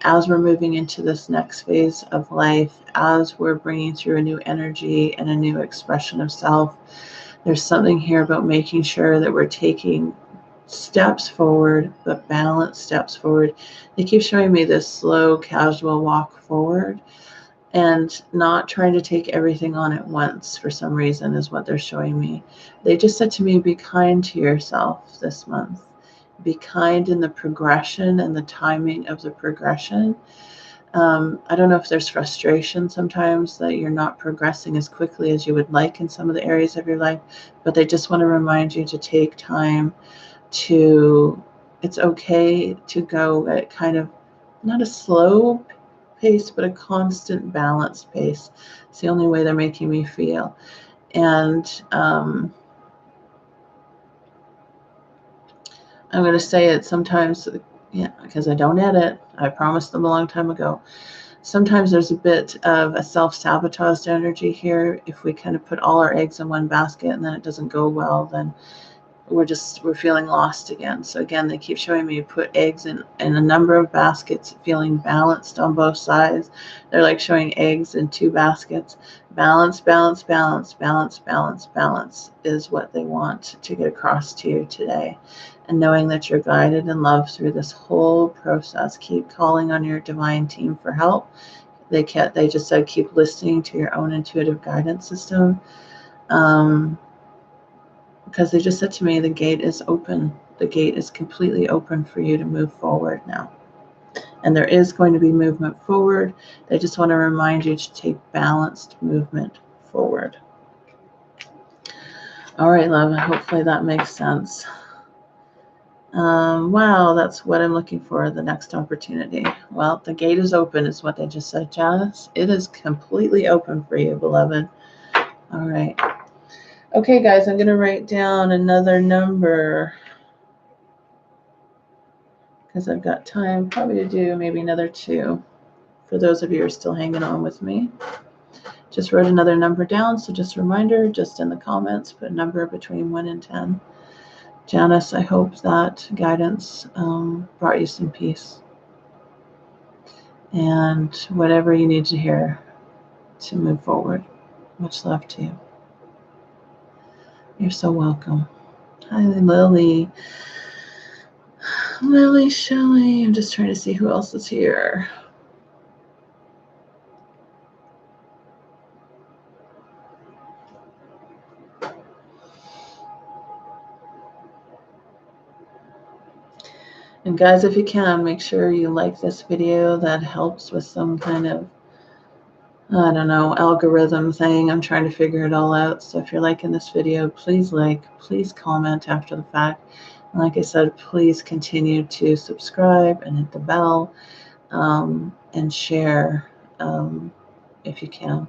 as we're moving into this next phase of life, as we're bringing through a new energy and a new expression of self. There's something here about making sure that we're taking steps forward, but balanced steps forward. They keep showing me this slow, casual walk forward and not trying to take everything on at once for some reason is what they're showing me. They just said to me, be kind to yourself this month. Be kind in the progression and the timing of the progression. I don't know if there's frustration sometimes that you're not progressing as quickly as you would like in some of the areas of your life, but they just want to remind you to take time it's okay to go at kind of not a slow pace, but a constant balanced pace. It's the only way they're making me feel. And I'm going to say it sometimes, yeah, because I don't edit. I promised them a long time ago. Sometimes there's a bit of a self-sabotaged energy here. If we kind of put all our eggs in one basket and then it doesn't go well, then we're feeling lost again. So again, they keep showing me put eggs in a number of baskets, feeling balanced on both sides. They're like showing eggs in 2 baskets. Balance, balance, balance, balance, balance, balance is what they want to get across to you today. And knowing that you're guided and loved through this whole process. Keep calling on your divine team for help. They just said keep listening to your own intuitive guidance system. Because they just said to me, the gate is open. The gate is completely open for you to move forward now. And there is going to be movement forward. They just want to remind you to take balanced movement forward. All right, love. Hopefully that makes sense. Wow, that's what I'm looking for, the next opportunity. Well, the gate is open is what they just said, Janice. It is completely open for you, beloved. All right. Okay, guys, I'm going to write down another number because I've got time probably to do maybe another 2 for those of you who are still hanging on with me. Just wrote another number down, so just a reminder, just in the comments, put a number between 1 and 10. Janice, I hope that guidance brought you some peace and whatever you need to hear to move forward. Much love to you. You're so welcome. Hi, Lily. Lily, Shelley. I'm just trying to see who else is here. And guys, if you can, make sure you like this video. That helps with some kind of, I don't know, algorithm thing. I'm trying to figure it all out. So if you're liking this video, please please comment after the fact. And like I said, please continue to subscribe and hit the bell and share if you can.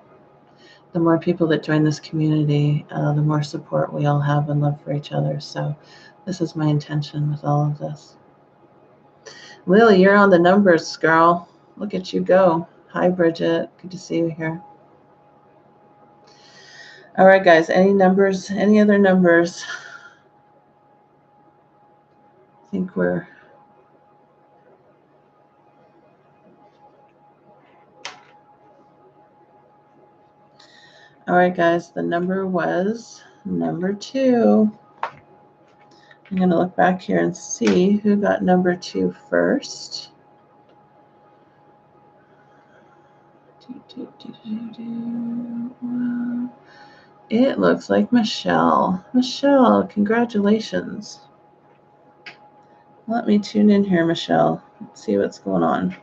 The more people that join this community, the more support we all have and love for each other. So this is my intention with all of this. Lily, you're on the numbers, girl. Look at you go. Hi, Bridget. Good to see you here. All right, guys. Any numbers? Any other numbers? I think we're... All right, guys. The number was number 2. I'm going to look back here and see who got number 2 first. It looks like Michelle. Michelle, congratulations. Let me tune in here, Michelle. Let's see what's going on.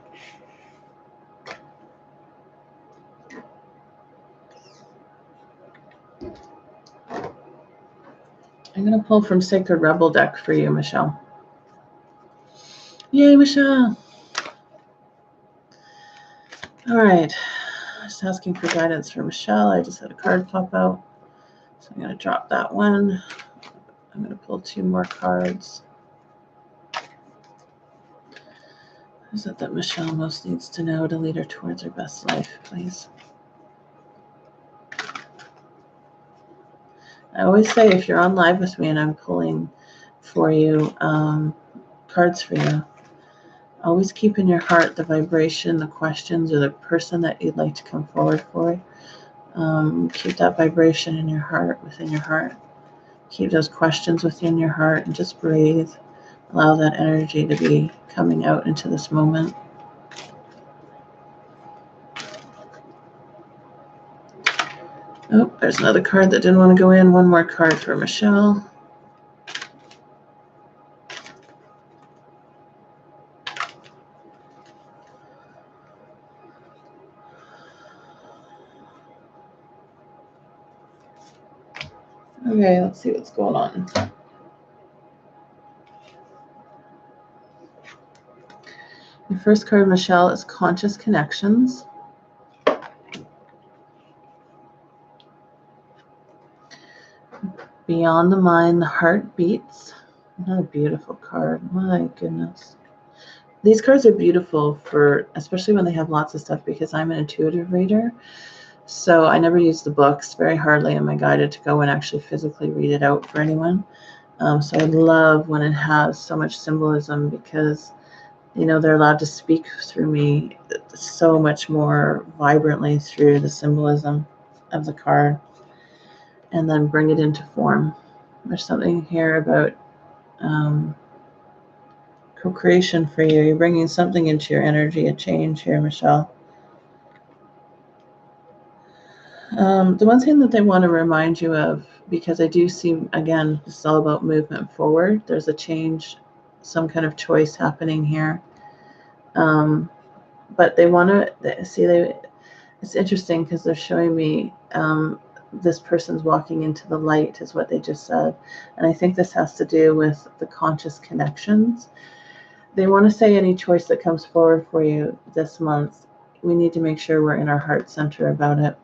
I'm going to pull from Sacred Rebel deck for you, Michelle. Yay, Michelle. All right. Just asking for guidance for Michelle. I just had a card pop out. So I'm going to drop that one. I'm going to pull 2 more cards. What is it that Michelle most needs to know to lead her towards her best life, please? I always say if you're on live with me and I'm pulling for you, cards for you, always keep in your heart the vibration, the questions, or the person that you'd like to come forward for. Keep that vibration in your heart, within your heart. Keep those questions within your heart and just breathe. Allow that energy to be coming out into this moment. Oh, there's another card that didn't want to go in. One more card for Michelle. Okay, let's see what's going on. The first card, Michelle, is conscious connections. Beyond the mind, the heart beats. Another beautiful card. My goodness. These cards are beautiful for, especially when they have lots of stuff, because I'm an intuitive reader. So I never use the books. Very hardly am I guided to go and actually physically read it out for anyone. So I love when it has so much symbolism, because they're allowed to speak through me so much more vibrantly through the symbolism of the card, and then bring it into form. There's something here about co-creation for you. You're bringing something into your energy, a change here, Michelle. The one thing that they want to remind you of, because I do see, again, this is all about movement forward. There's a change, some kind of choice happening here. But they want to see, it's interesting because they're showing me this person's walking into the light, is what they just said. And I think this has to do with the conscious connections. They want to say any choice that comes forward for you this month, we need to make sure we're in our heart center about it.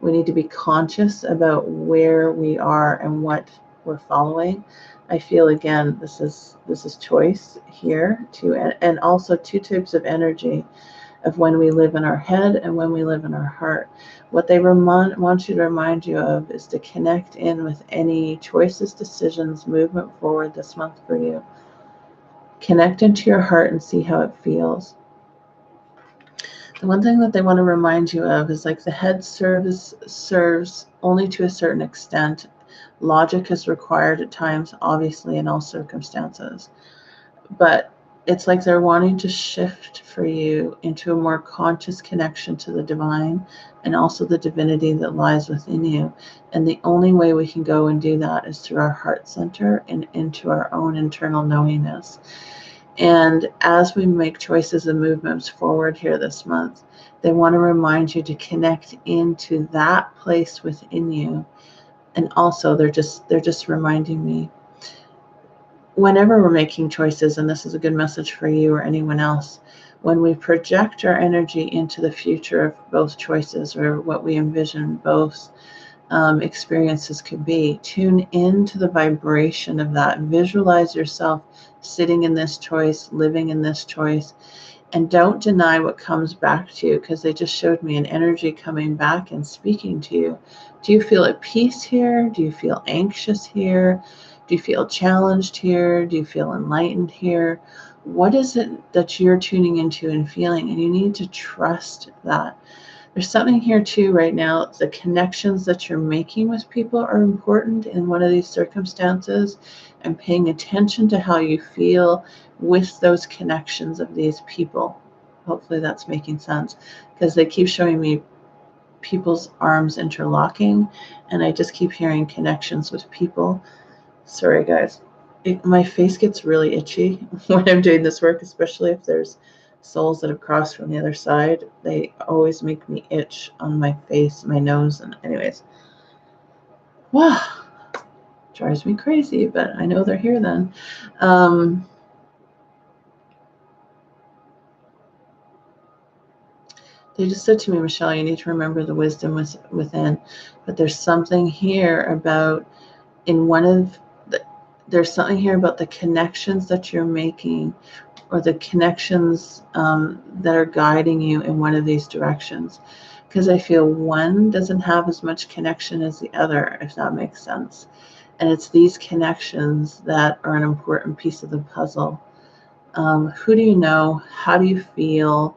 We need to be conscious about where we are and what we're following. I feel, again, this is choice here too, and also two types of energy, of when we live in our head and when we live in our heart. What they want you to remind you of is to connect in with any choices, decisions, movement forward this month for you. Connect into your heart and see how it feels. The one thing that they want to remind you of is, like, the head serves only to a certain extent. Logic is required at times, obviously, in all circumstances. But it's like they're wanting to shift for you into a more conscious connection to the divine and also the divinity that lies within you. And the only way we can go and do that is through our heart center and into our own internal knowingness. And as we make choices and movements forward here this month, they want to remind you to connect into that place within you. And also, they're just reminding me, whenever we're making choices, and this is a good message for you or anyone else, when we project our energy into the future of both choices, or what we envision both experiences could be, tune into the vibration of that. Visualize yourself sitting in this choice, living in this choice, and don't deny what comes back to you, because they just showed me an energy coming back and speaking to you. Do you feel at peace here? Do you feel anxious here? Do you feel challenged here? Do you feel enlightened here? What is it that you're tuning into and feeling? And you need to trust that. There's something here too right now. The connections that you're making with people are important in one of these circumstances, and paying attention to how you feel with those connections of these people. Hopefully that's making sense, because they keep showing me people's arms interlocking, and I just keep hearing connections with people. Sorry, guys. My face gets really itchy when I'm doing this work, especially if there's souls that have crossed from the other side. They always make me itch on my face, my nose, and anyways. Wow. Drives me crazy, but I know they're here then. They just said to me, Michelle, you need to remember the wisdom within. But there's something here about, there's something here about the connections that you're making, or the connections that are guiding you in one of these directions. Because I feel one doesn't have as much connection as the other, if that makes sense. And it's these connections that are an important piece of the puzzle. Who do you know? How do you feel?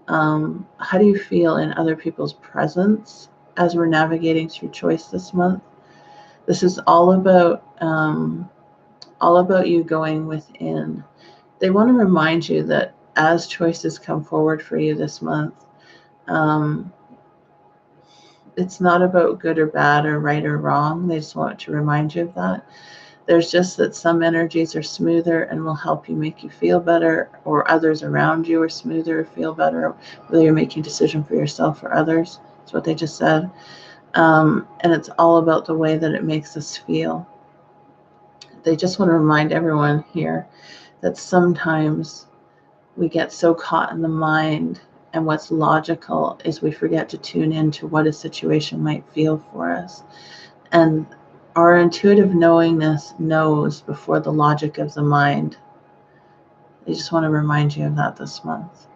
How do you feel in other people's presence as we're navigating through choice this month? This is all about you going within. They want to remind you that as choices come forward for you this month, it's not about good or bad or right or wrong. They just want to remind you of that. There's just that some energies are smoother and will help you, make you feel better, or others around you are smoother or feel better, whether you're making a decision for yourself or others. That's what they just said. And it's all about the way that it makes us feel. They just want to remind everyone here that sometimes we get so caught in the mind and what's logical is we forget to tune into what a situation might feel for us. And our intuitive knowingness knows before the logic of the mind. I just want to remind you of that this month.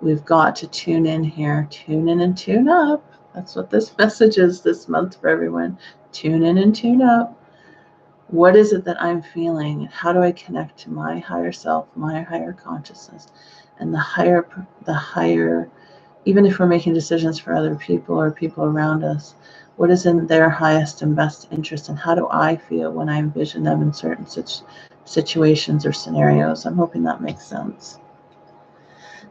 We've got to tune in here, tune in and tune up. That's what this message is this month for everyone. Tune in and tune up. What is it that I'm feeling? How do I connect to my higher self, my higher consciousness, and the higher, even if we're making decisions for other people or people around us, what is in their highest and best interest, and how do I feel when I envision them in certain situations or scenarios? I'm hoping that makes sense.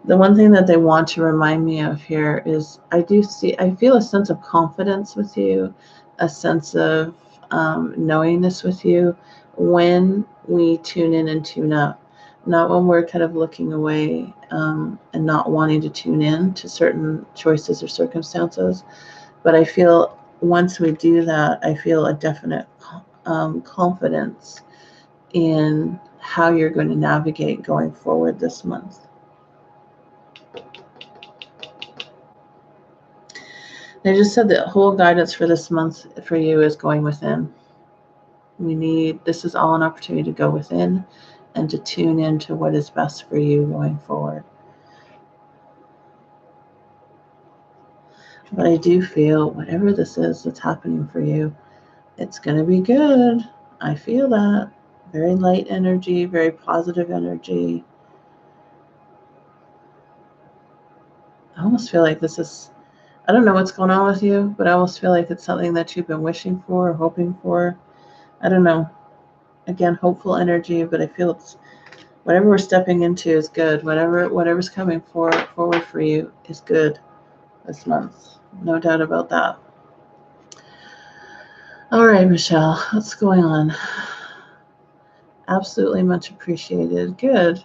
The one thing that they want to remind me of here is I feel a sense of confidence with you, a sense of knowingness with you when we tune in and tune up, not when we're kind of looking away and not wanting to tune in to certain choices or circumstances. But I feel once we do that, I feel a definite confidence in how you're going to navigate going forward this month. They just said the whole guidance for this month for you is going within. This is all an opportunity to go within and to tune into what is best for you going forward. But I do feel whatever this is that's happening for you, it's going to be good. I feel that. Very light energy, very positive energy. I almost feel like this is, I don't know what's going on with you, but I almost feel like it's something that you've been wishing for or hoping for. I don't know. Again, hopeful energy, but I feel it's whatever we're stepping into is good. Whatever's coming forward for you is good this month. No doubt about that. All right, Michelle, what's going on? Absolutely much appreciated. Good.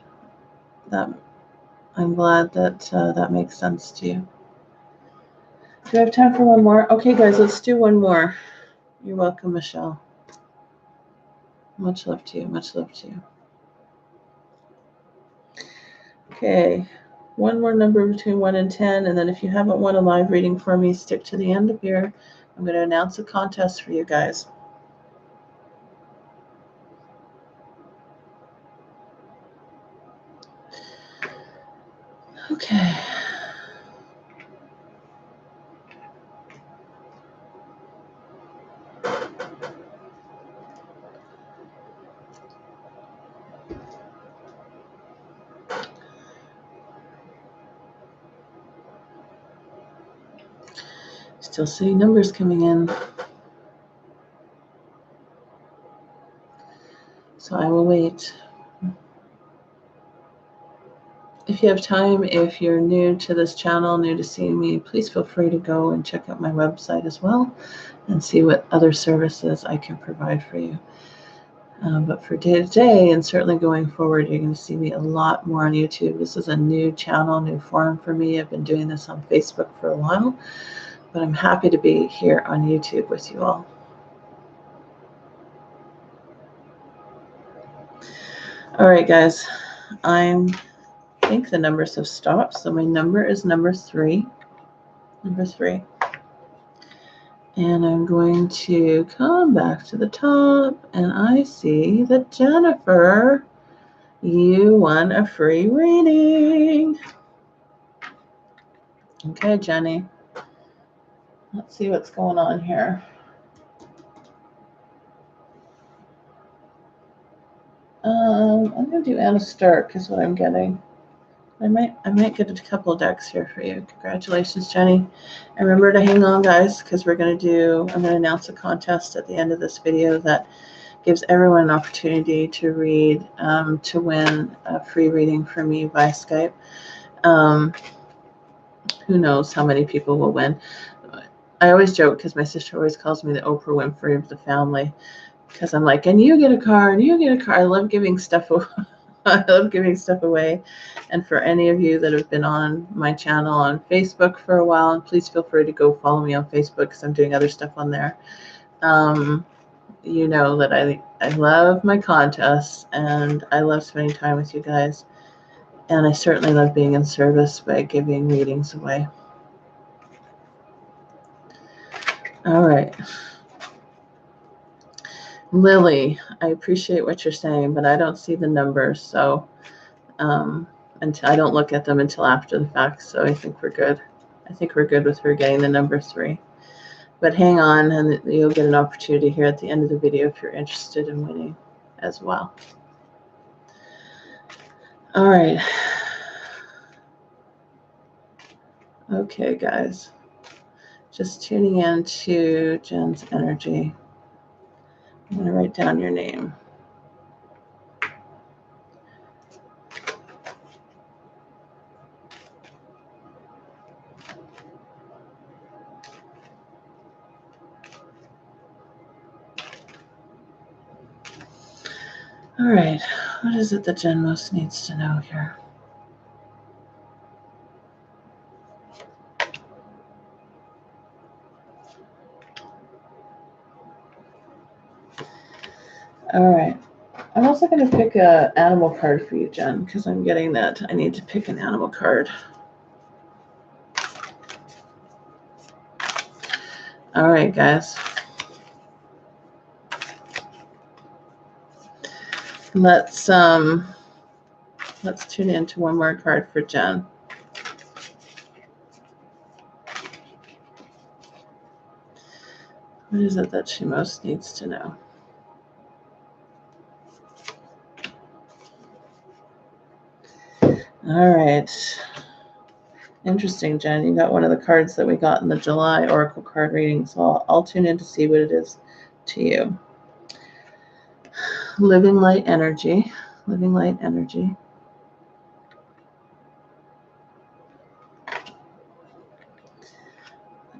I'm glad that that makes sense to you. Do I have time for one more? Okay, guys, let's do one more. You're welcome, Michelle. Much love to you. Much love to you. Okay, one more number between 1 and 10, and then if you haven't won a live reading for me, stick to the end of here. I'm going to announce a contest for you guys. Okay. Still seeing numbers coming in. So I will wait. If you have time, if you're new to this channel, new to seeing me, please feel free to go and check out my website as well and see what other services I can provide for you. But for day to day and certainly going forward, you're going to see me a lot more on YouTube. This is a new channel, new forum for me. I've been doing this on Facebook for a while, but I'm happy to be here on YouTube with you all. All right, guys, I think the numbers have stopped. So my number is number 3. Number 3. And I'm going to come back to the top, and I see that Jennifer, you won a free reading. Okay, Jenny. Let's see what's going on here. I'm going to do Anna Stark is what I'm getting. I might get a couple of decks here for you. Congratulations, Jenny. And remember to hang on, guys, because I'm going to announce a contest at the end of this video that gives everyone an opportunity to read, to win a free reading from me via Skype. Who knows how many people will win. I always joke because my sister always calls me the Oprah Winfrey of the family, because I'm like, and you get a car, and you get a car. I love giving stuff away. I love giving stuff away. And for any of you that have been on my channel on Facebook for a while, and please feel free to go follow me on Facebook because I'm doing other stuff on there. You know that I love my contests, and I love spending time with you guys. And I certainly love being in service by giving readings away. All right. Lily, I appreciate what you're saying, but I don't see the numbers, so until I don't look at them until after the fact, so I think we're good. I think we're good with her getting the number 3. But hang on, and you'll get an opportunity here at the end of the video if you're interested in winning as well. All right. Okay, guys. Just tuning in to Jen's energy. I'm going to write down your name. All right. What is it that Jen most needs to know here? All right. I'm also going to pick an animal card for you, Jen, because I'm getting that I need to pick an animal card. All right, guys. Let's tune into one more card for Jen. What is it that she most needs to know? All right. Interesting, Jen. You got one of the cards that we got in the July Oracle card reading, so I'll tune in to see what it is to you. Living light energy. Living light energy.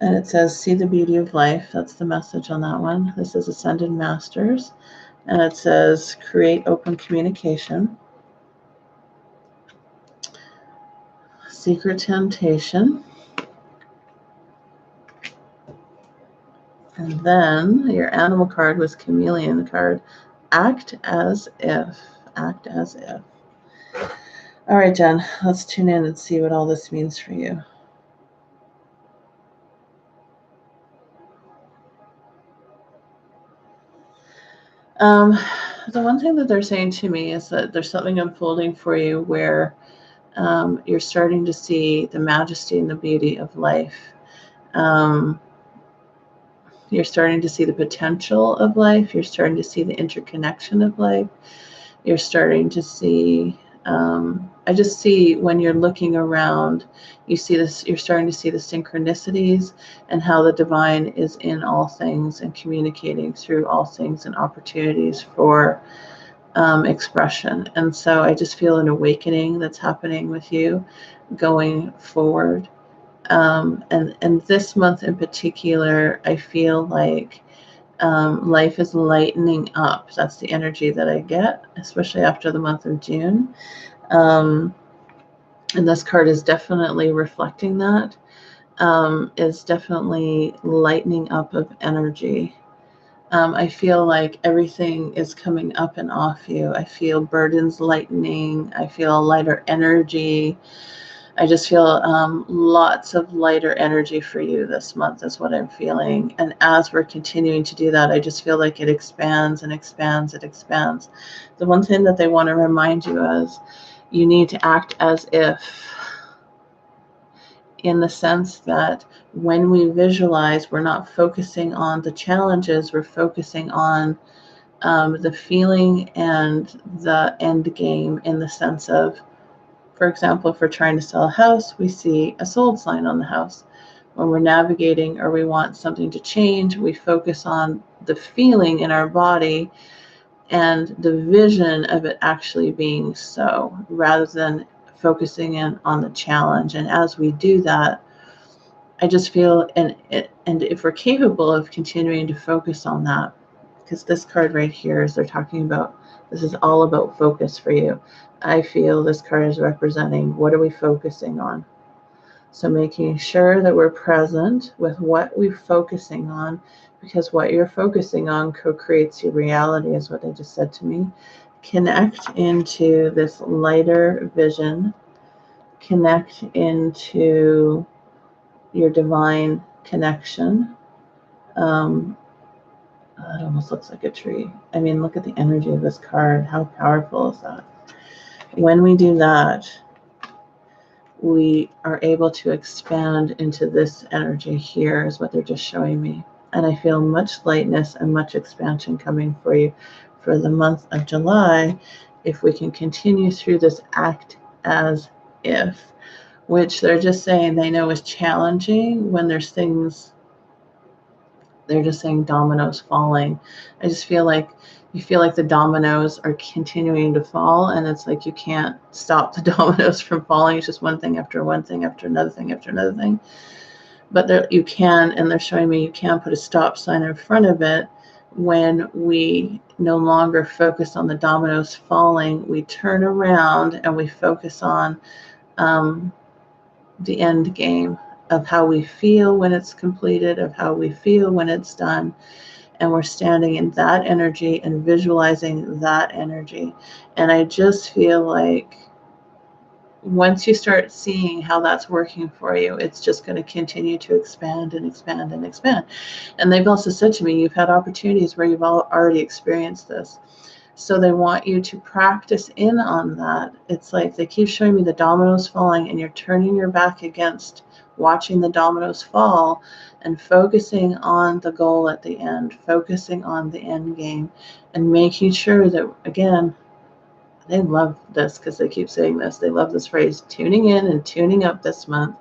And it says, see the beauty of life. That's the message on that one. This is Ascended Masters. And it says, create open communication. Secret temptation. And then your animal card was chameleon card. Act as if. Act as if. All right, Jen, let's tune in and see what all this means for you. The one thing that they're saying to me is that there's something unfolding for you where you're starting to see the majesty and the beauty of life. You're starting to see the potential of life. You're starting to see the interconnection of life. You're starting to see, I just see when you're looking around, you see this, you're starting to see the synchronicities and how the divine is in all things and communicating through all things and opportunities for expression. And so I just feel an awakening that's happening with you going forward. And this month in particular, I feel like life is lightening up. That's the energy that I get, especially after the month of June. And this card is definitely reflecting that. It's definitely lightening up of energy. I feel like everything is coming up and off you. I feel burdens lightening. I feel lighter energy. I just feel lots of lighter energy for you this month is what I'm feeling. And as we're continuing to do that, I just feel like it expands and expands and expands. The one thing that they want to remind you is you need to act as if, in the sense that when we visualize, we're not focusing on the challenges, we're focusing on the feeling and the end game, in the sense of, for example, if we're trying to sell a house, we see a sold sign on the house. When we're navigating or we want something to change, we focus on the feeling in our body and the vision of it actually being so, rather than focusing in on the challenge. And as we do that, I just feel, and if we're capable of continuing to focus on that, because this card right here is they're talking about, this is all about focus for you. I feel this card is representing, what are we focusing on? So making sure that we're present with what we're focusing on, because what you're focusing on co-creates your reality, is what they just said to me. Connect into this lighter vision connect into your divine connection. It almost looks like a tree. I mean, look at the energy of this card. How powerful is that? When we do that, we are able to expand into this energy here, is what they're just showing me. And I feel much lightness and much expansion coming for you for the month of July if we can continue through this act as if, which they're just saying they know is challenging when there's things, they're just saying dominoes falling. I just feel like you feel like the dominoes are continuing to fall, and it's like you can't stop the dominoes from falling. It's just one thing after one thing after another thing after another thing. But there, you can, and they're showing me you can put a stop sign in front of it when we no longer focus on the dominoes falling. We turn around and we focus on the end game of how we feel when it's completed, of how we feel when it's done. And we're standing in that energy and visualizing that energy. And I just feel like once you start seeing how that's working for you, it's just going to continue to expand and expand and expand. And they've also said to me, you've had opportunities where you've already experienced this. So they want you to practice in on that. It's like they keep showing me the dominoes falling, and you're turning your back against watching the dominoes fall and focusing on the goal at the end, focusing on the end game, and making sure that, again, they love this because they keep saying this. They love this phrase, tuning in and tuning up this month,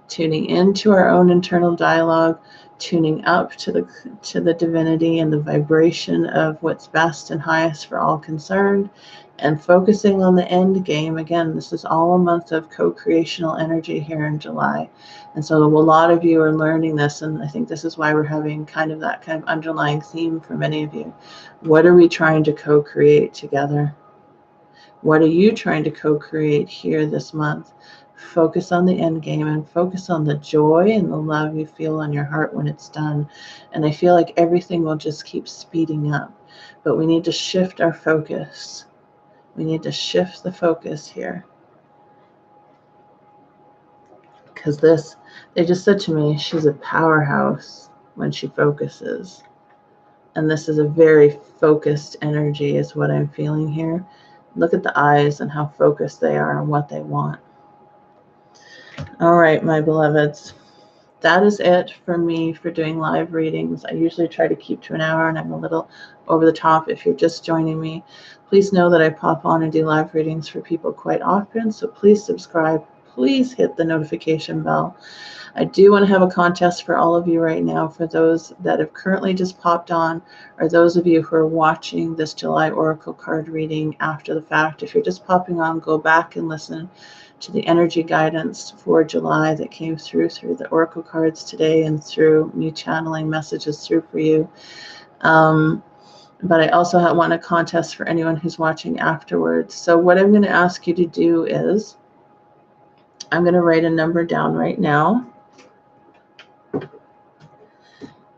tuning into our own internal dialogue, tuning up to the divinity and the vibration of what's best and highest for all concerned, and focusing on the end game. Again, this is all a month of co-creational energy here in July. And so a lot of you are learning this, and I think this is why we're having kind of that kind of underlying theme for many of you. What are we trying to co-create together? What are you trying to co-create here this month? Focus on the end game and focus on the joy and the love you feel on your heart when it's done. And I feel like everything will just keep speeding up. But we need to shift our focus. We need to shift the focus here. Because this, they just said to me, she's a powerhouse when she focuses. And this is a very focused energy is what I'm feeling here. Look at the eyes and how focused they are on what they want. All right, my beloveds. That is it for me for doing live readings. I usually try to keep to an hour, and I'm a little over the top. If you're just joining me, please know that I pop on and do live readings for people quite often. So please subscribe. Please hit the notification bell. I do want to have a contest for all of you right now, for those that have currently just popped on, or those of you who are watching this July Oracle card reading after the fact. If you're just popping on, go back and listen to the energy guidance for July that came through the Oracle cards today and through me channeling messages through for you. But I also want a contest for anyone who's watching afterwards. So what I'm going to ask you to do is, I'm going to write a number down right now.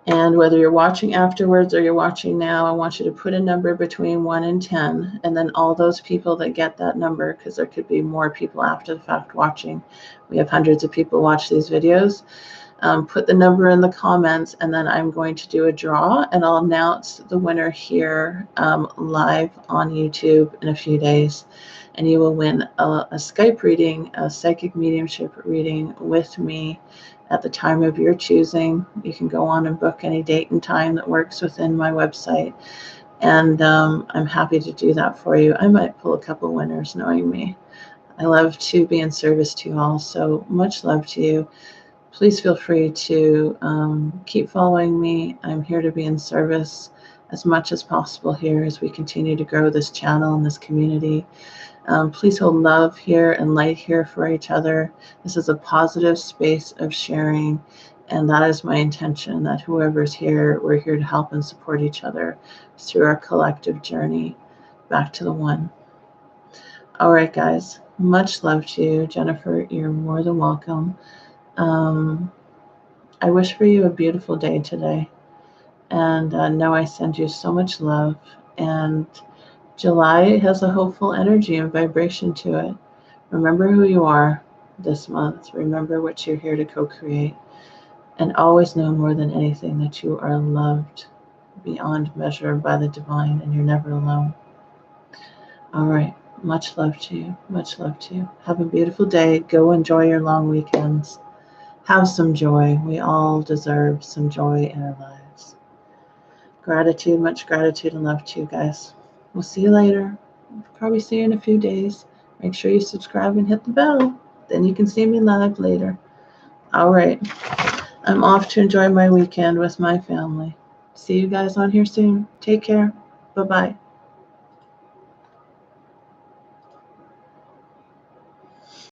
And whether you're watching afterwards or you're watching now, I want you to put a number between 1 and 10. And then all those people that get that number, because there could be more people after the fact watching. We have hundreds of people watch these videos. Put the number in the comments, and then I'm going to do a draw, and I'll announce the winner here live on YouTube in a few days. And you will win a Skype reading, a psychic mediumship reading with me at the time of your choosing. You can go on and book any date and time that works within my website. And I'm happy to do that for you. I might pull a couple winners, knowing me. I love to be in service to you all. So much love to you. Please feel free to keep following me. I'm here to be in service as much as possible here as we continue to grow this channel and this community. Please hold love here and light here for each other. This is a positive space of sharing, and that is my intention, that whoever's here, we're here to help and support each other through our collective journey back to the one. All right, guys, much love to you. Jennifer, you're more than welcome. I wish for you a beautiful day today, and know I send you so much love. And July has a hopeful energy and vibration to it. Remember who you are. this month. Remember what you're here to co-create. And always know more than anything that you are loved beyond measure by the divine, and you're never alone. All right. Much love to you. Much love to you. Have a beautiful day. Go enjoy your long weekends. Have some joy. We all deserve some joy in our lives. Gratitude, much gratitude and love to you guys. We'll see you later. Probably see you in a few days. Make sure you subscribe and hit the bell. Then you can see me live later. All right. I'm off to enjoy my weekend with my family. See you guys on here soon. Take care. Bye-bye.